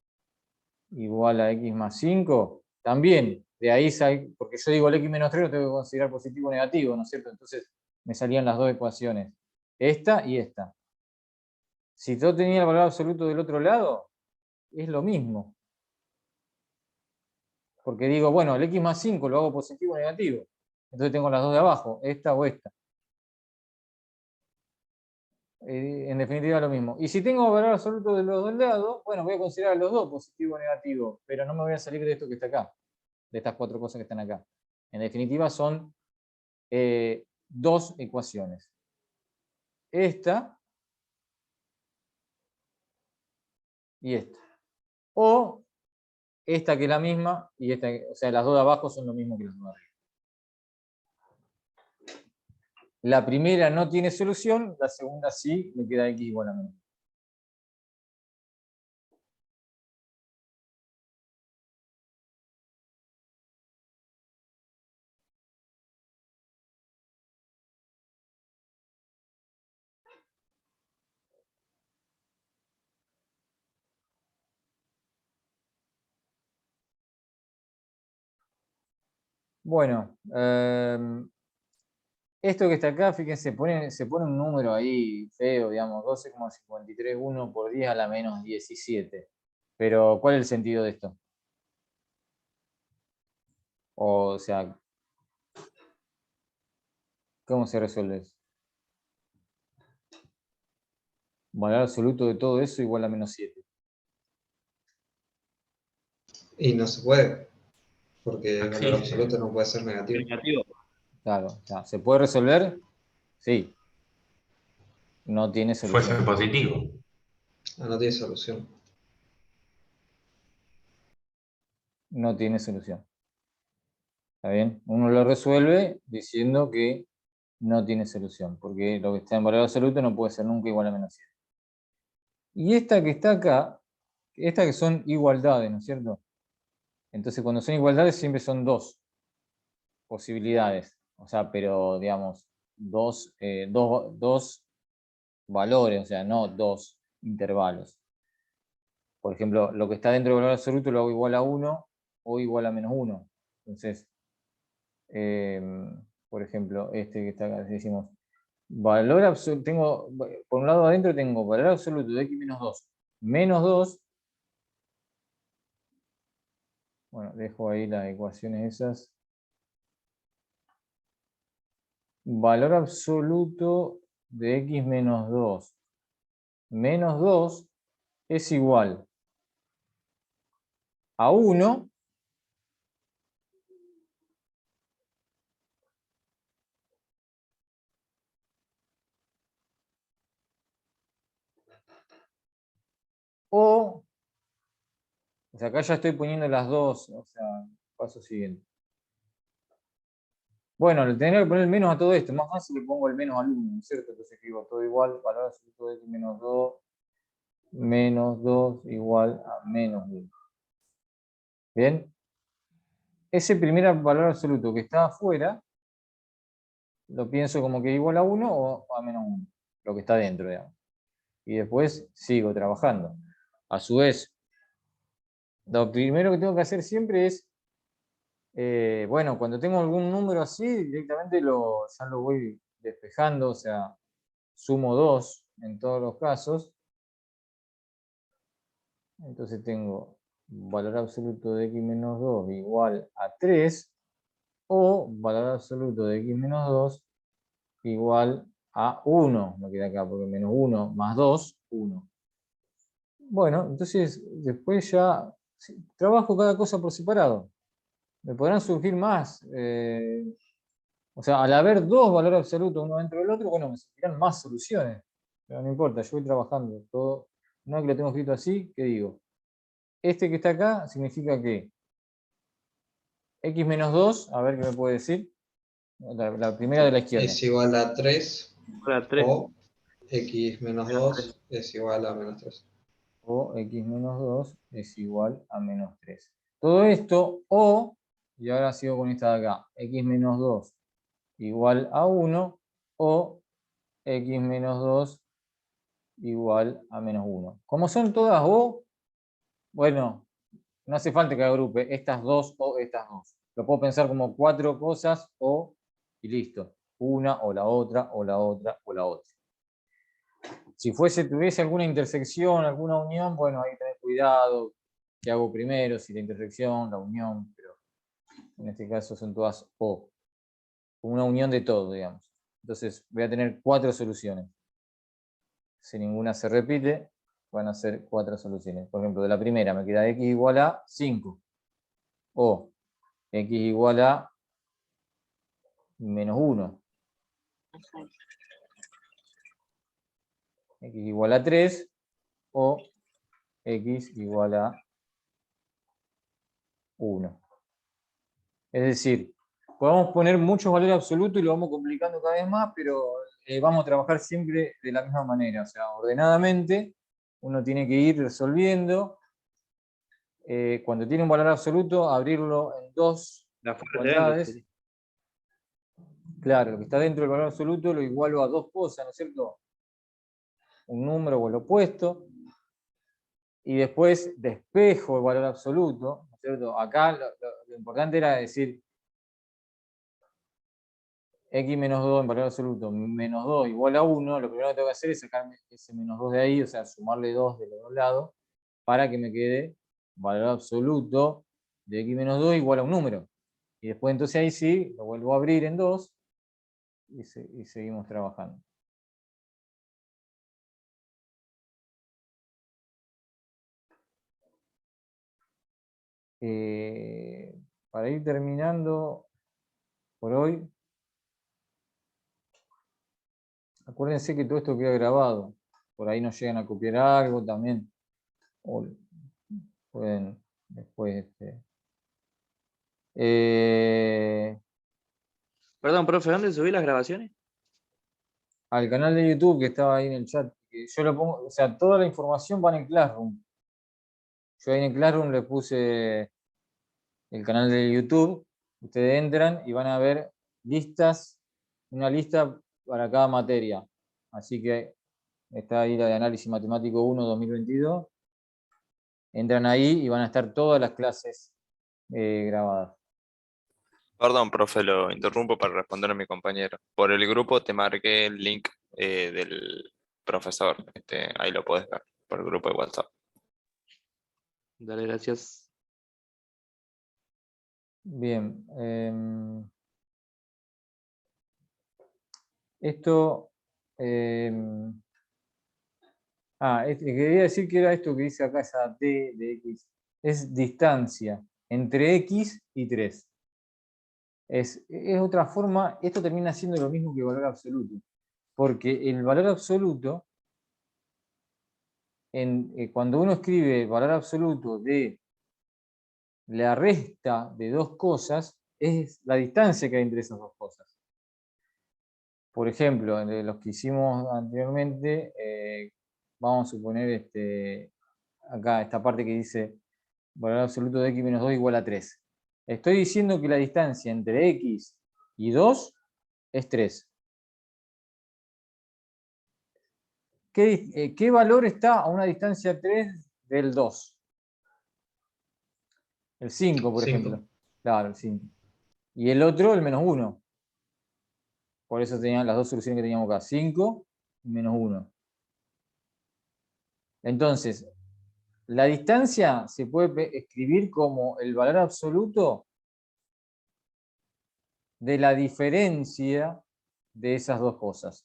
igual a x más 5, también de ahí porque yo digo el x menos 3 lo tengo que considerar positivo o negativo, ¿no es cierto? Entonces me salían las dos ecuaciones, esta y esta. Si yo tenía el valor absoluto del otro lado, es lo mismo. Porque digo, bueno, el x más 5 lo hago positivo o negativo. Entonces tengo las dos de abajo, esta o esta. En definitiva lo mismo. Y si tengo valor absoluto de los dos lados, bueno, voy a considerar los dos positivo o negativo, pero no me voy a salir de esto que está acá, de estas cuatro cosas que están acá. En definitiva son dos ecuaciones. Esta y esta. O esta que es la misma y esta, o sea, las dos de abajo son lo mismo que las dos de arriba. La primera no tiene solución, la segunda sí, me queda x igual a menos. Bueno, esto que está acá, fíjense, se pone un número ahí feo, digamos, 12,531 por 10 a la menos 17. Pero, ¿cuál es el sentido de esto? O sea, ¿cómo se resuelve eso? Valor absoluto de todo eso igual a menos 7. Y no se puede, porque el valor Existe. absoluto no puede ser negativo. Negativo. Claro, o sea, ¿se puede resolver? Sí. no tiene Fuese solución. positivo. No tiene solución. No tiene solución. ¿Está bien? Uno lo resuelve diciendo que no tiene solución, porque lo que está en valor absoluto no puede ser nunca igual a menos 7. Y esta que está acá, estas que son igualdades, ¿no es cierto? Entonces cuando son igualdades siempre son dos posibilidades. O sea, pero digamos, dos valores, o sea, no dos intervalos. Por ejemplo, lo que está dentro del valor absoluto lo hago igual a 1 o igual a menos 1. Entonces, por ejemplo, este que está acá, decimos, valor absoluto, tengo, por un lado adentro tengo valor absoluto de x menos 2, bueno, dejo ahí las ecuaciones esas. Valor absoluto de x menos 2 es igual a 1 o sea, acá ya estoy poniendo las dos, o sea, paso siguiente. Bueno, le tendría que poner el menos a todo esto, más fácil le pongo el menos al 1, ¿no es cierto? Entonces escribo todo igual, valor absoluto de x menos 2 igual a menos 1. ¿Bien? Ese primer valor absoluto que está afuera, lo pienso como que igual a 1 o a menos 1, lo que está dentro, digamos. Y después sigo trabajando. A su vez, lo primero que tengo que hacer siempre es, bueno, cuando tengo algún número así, directamente ya lo voy despejando, o sea, sumo 2 en todos los casos. Entonces tengo valor absoluto de x menos 2 igual a 3, o valor absoluto de x menos 2 igual a 1, me queda acá, porque menos 1 más 2, 1. Bueno, entonces después ya trabajo cada cosa por separado. Me podrán surgir más. O sea, al haber dos valores absolutos uno dentro del otro, bueno, me surgirán más soluciones. Pero no importa, yo voy trabajando todo. No que lo tengo escrito así, ¿qué digo? Este que está acá significa que x menos 2, a ver qué me puede decir. La primera de la izquierda. Es igual a 3 Ahora 3. o x menos Menos 2 es igual a menos 3. O x menos 2 es igual a menos 3. Todo esto, o, y ahora sigo con esta de acá, x menos 2 igual a 1, o x menos 2 igual a menos 1. Como son todas o, bueno, no hace falta que agrupe estas dos o estas dos. Lo puedo pensar como cuatro cosas o, y listo. Una o la otra o la otra o la otra. Si tuviese alguna intersección, alguna unión, bueno, ahí tener cuidado. ¿Qué hago primero? Si la intersección, la unión, pero en este caso son todas o. Una unión de todo, digamos. Entonces voy a tener 4 soluciones. Si ninguna se repite, van a ser 4 soluciones. Por ejemplo, de la primera me queda x igual a 5. O x igual a menos 1. X igual a 3. O x igual a 1. Es decir, podemos poner muchos valores absolutos y lo vamos complicando cada vez más, pero vamos a trabajar siempre de la misma manera. O sea, ordenadamente, uno tiene que ir resolviendo. Cuando tiene un valor absoluto, abrirlo en dos La fuente igualdades. dentro, sí. Claro, lo que está dentro del valor absoluto lo igualo a dos cosas, ¿no es cierto? Un número o el opuesto. Y después despejo el valor absoluto, ¿no es cierto? Acá lo importante era decir x menos 2 en valor absoluto menos 2 igual a 1, lo primero que tengo que hacer es sacarme ese menos 2 de ahí, o sea, sumarle 2 de los dos lados, para que me quede valor absoluto de x menos 2 igual a un número. Y después entonces ahí sí, lo vuelvo a abrir en 2 y seguimos trabajando. Para ir terminando por hoy, Acuérdense que todo esto queda grabado. Por ahí nos llegan a copiar algo también. O pueden después... Perdón, profe, ¿dónde subí las grabaciones? al canal de YouTube que estaba ahí en el chat. Que yo lo pongo, o sea, toda la información va en Classroom. Yo ahí en Classroom le puse el canal de YouTube. Ustedes entran y van a ver listas, una lista para cada materia. Así que está ahí la de Análisis Matemático 1 2022. Entran ahí y van a estar todas las clases grabadas. Perdón, profe, lo interrumpo para responder a mi compañero. Por el grupo te marqué el link del profesor. Ahí lo puedes ver por el grupo de WhatsApp. Dale, gracias. Bien. Esto... quería decir que era esto que dice acá, esa D de X. Es distancia entre X y 3. Es otra forma, esto termina siendo lo mismo que valor absoluto. Porque el valor absoluto, cuando uno escribe valor absoluto de la resta de dos cosas, es la distancia que hay entre esas dos cosas. Por ejemplo, de los que hicimos anteriormente, vamos a suponer acá esta parte que dice valor absoluto de x menos 2 igual a 3. Estoy diciendo que la distancia entre x y 2 es 3. ¿Qué valor está a una distancia 3 del 2? El 5, por ejemplo. Claro, el 5. Y el otro, el menos 1. Por eso tenían las dos soluciones que teníamos acá. 5 y menos 1. Entonces, la distancia se puede escribir como el valor absoluto de la diferencia de esas dos cosas.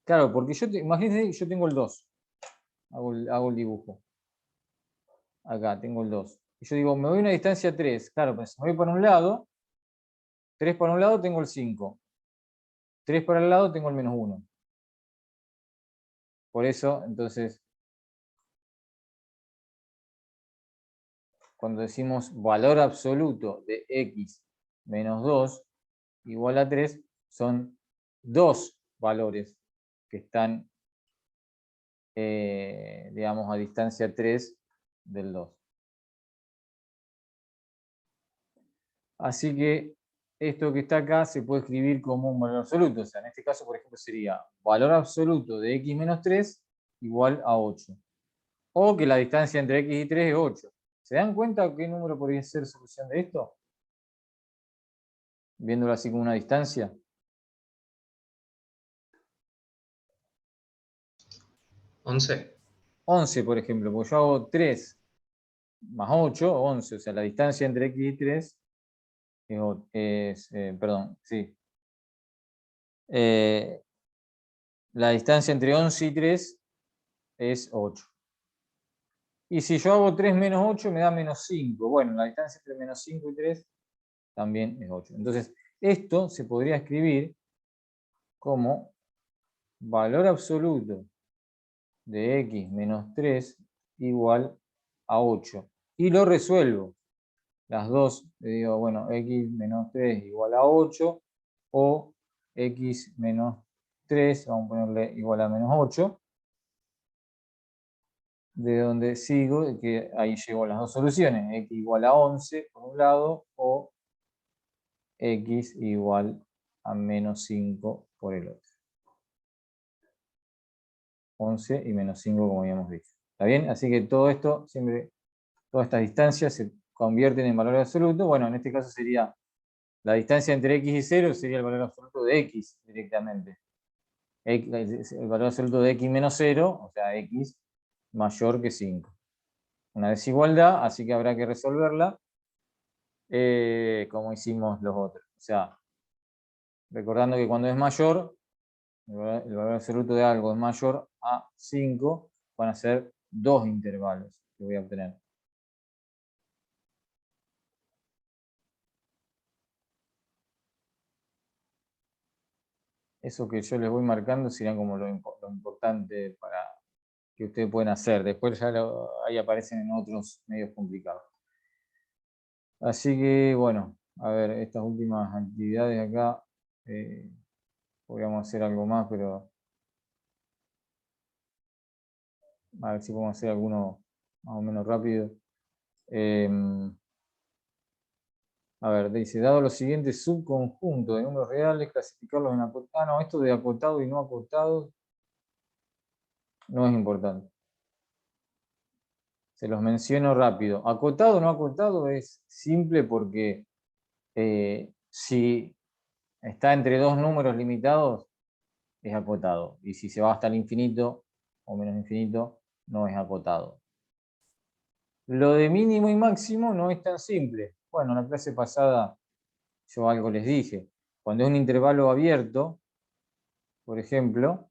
Claro, porque imagínense que yo tengo el 2. Hago el dibujo. Acá tengo el 2. Y yo digo, me voy a una distancia 3. Claro, pues me voy para un lado. 3 para un lado tengo el 5. 3 para el lado tengo el menos 1. Por eso, entonces, cuando decimos valor absoluto de x menos 2 igual a 3, son dos valores que están, digamos, a distancia 3 del 2. Así que esto que está acá se puede escribir como un valor absoluto. O sea, en este caso, por ejemplo, sería valor absoluto de x menos 3 igual a 8. O que la distancia entre x y 3 es 8. ¿Se dan cuenta qué número podría ser solución de esto? Viéndolo así como una distancia. 11. 11, por ejemplo, porque yo hago 3 más 8, 11. O sea, la distancia entre x y 3 perdón, sí. La distancia entre 11 y 3 es 8. Y si yo hago 3 menos 8 me da menos 5. Bueno, la distancia entre menos 5 y 3 también es 8. Entonces, esto se podría escribir como valor absoluto de x menos 3 igual a 8. Y lo resuelvo. Las dos, le digo, bueno, x menos 3 igual a 8 o x menos 3, vamos a ponerle igual a menos 8. De donde sigo, que ahí llego a las dos soluciones, x igual a 11 por un lado o x igual a menos 5 por el otro. 11 y menos 5 como habíamos dicho. ¿Está bien? Así que todo esto, siempre, todas estas distancias se convierten en valor absoluto. Bueno, en este caso sería la distancia entre x y 0 sería el valor absoluto de x directamente. El valor absoluto de x menos 0, o sea, x mayor que 5. Una desigualdad, así que habrá que resolverla como hicimos los otros. O sea, recordando que cuando es mayor, el valor absoluto de algo es mayor a 5, van a ser dos intervalos que voy a obtener. Eso que yo les voy marcando sería como lo importante para que ustedes puedan hacer. Después ya ahí aparecen en otros medios complicados. Así que, bueno, a ver, estas últimas actividades acá, podríamos hacer algo más, pero a ver si podemos hacer alguno más o menos rápido. A ver, dice, dado los siguientes subconjuntos de números reales, clasificarlos en acotado. Ah, no, esto de acotado y no acotado no es importante. Se los menciono rápido. Acotado o no acotado es simple porque si está entre dos números limitados, es acotado. Y si se va hasta el infinito o menos infinito, no es acotado. Lo de mínimo y máximo no es tan simple. Bueno, en la clase pasada yo algo les dije. Cuando es un intervalo abierto, por ejemplo,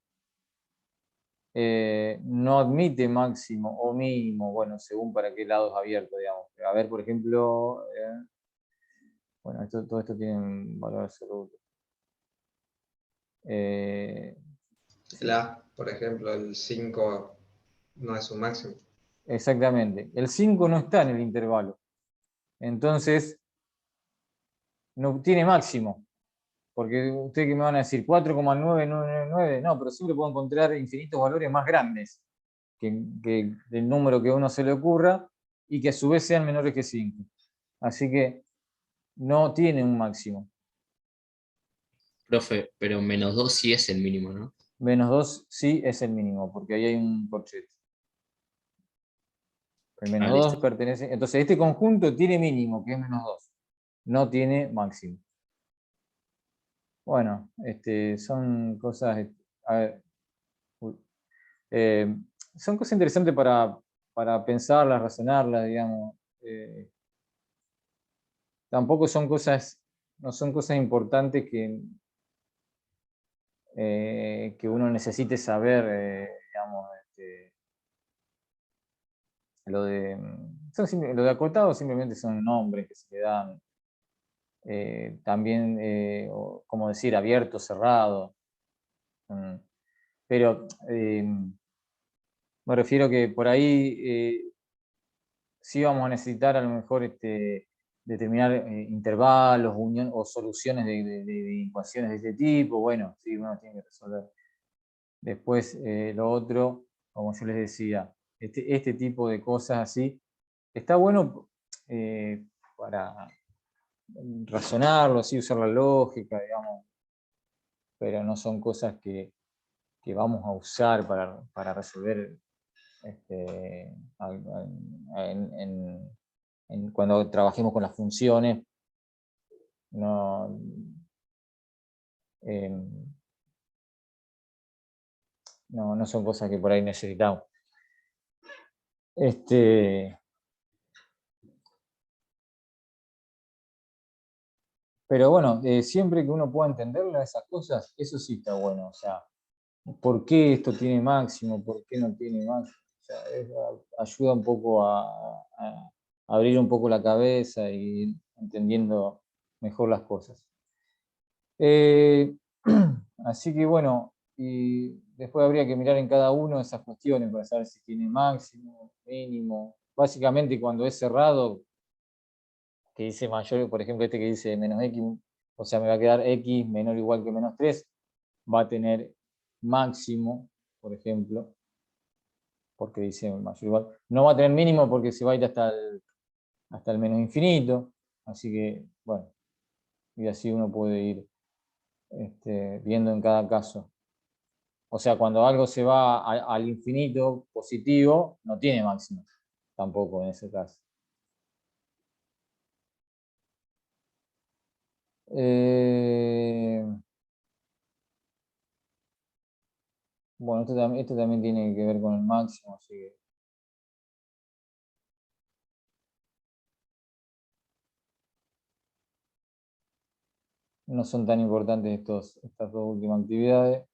no admite máximo o mínimo, bueno, según para qué lado es abierto, digamos. A ver, por ejemplo, bueno, todo esto tiene un valor absoluto. Sí, La, por ejemplo, el 5 no es un máximo. exactamente. El 5 no está en el intervalo. Entonces, no tiene máximo. Porque ustedes que me van a decir 4,9999, no, pero siempre puedo encontrar infinitos valores más grandes que el número que a uno se le ocurra y que a su vez sean menores que 5. Así que no tiene un máximo. Profe, pero -2 sí es el mínimo, ¿no? Menos 2 sí es el mínimo, porque ahí hay un corchete. El menos 2 listo. pertenece. Entonces, este conjunto tiene mínimo, que es menos 2. No tiene máximo. Bueno, son cosas. A ver, son cosas interesantes para pensarlas, razonarlas, digamos. Tampoco son cosas, no son cosas importantes que uno necesite saber, digamos, lo de acotado simplemente son nombres que se le dan. También, como decir, abierto, cerrado. Pero me refiero que por ahí sí vamos a necesitar a lo mejor determinar intervalos, unión, o soluciones de ecuaciones de este tipo. Bueno, sí, uno tiene que resolver. Después, lo otro, como yo les decía, este tipo de cosas así, está bueno para razonarlo, así, usar la lógica, digamos, pero no son cosas que vamos a usar para resolver cuando trabajemos con las funciones. No, no son cosas que por ahí necesitamos. Pero bueno, siempre que uno pueda entenderlas esas cosas, eso sí está bueno. O sea, ¿por qué esto tiene máximo? ¿Por qué no tiene máximo? O sea, ayuda un poco a abrir un poco la cabeza y ir entendiendo mejor las cosas. Así que bueno, y después habría que mirar en cada uno esas cuestiones para saber si tiene máximo, mínimo. Básicamente cuando es cerrado, que dice mayor, por ejemplo este que dice menos x, o sea me va a quedar x menor o igual que menos 3, va a tener máximo, por ejemplo, porque dice mayor o igual. No va a tener mínimo porque se va a ir hasta el menos infinito, así que bueno, y así uno puede ir viendo en cada caso. O sea, cuando algo se va al infinito positivo, no tiene máximo, tampoco en ese caso. Bueno, esto también tiene que ver con el máximo, así que... No son tan importantes estas dos últimas actividades.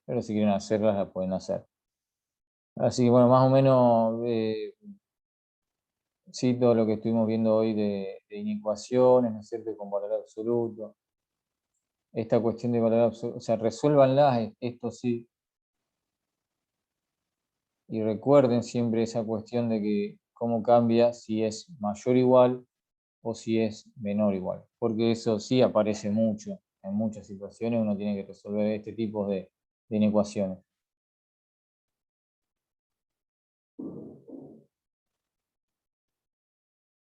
Pero si quieren hacerlas, las pueden hacer. Así que bueno, más o menos Sí, todo lo que estuvimos viendo hoy de inecuaciones, ¿no es cierto?, con valor absoluto. Esta cuestión de valor absoluto, o sea, resuélvanlas, esto sí. Y recuerden siempre esa cuestión de que cómo cambia si es mayor o igual o si es menor o igual. Porque eso sí aparece mucho, en muchas situaciones uno tiene que resolver este tipo de inecuaciones.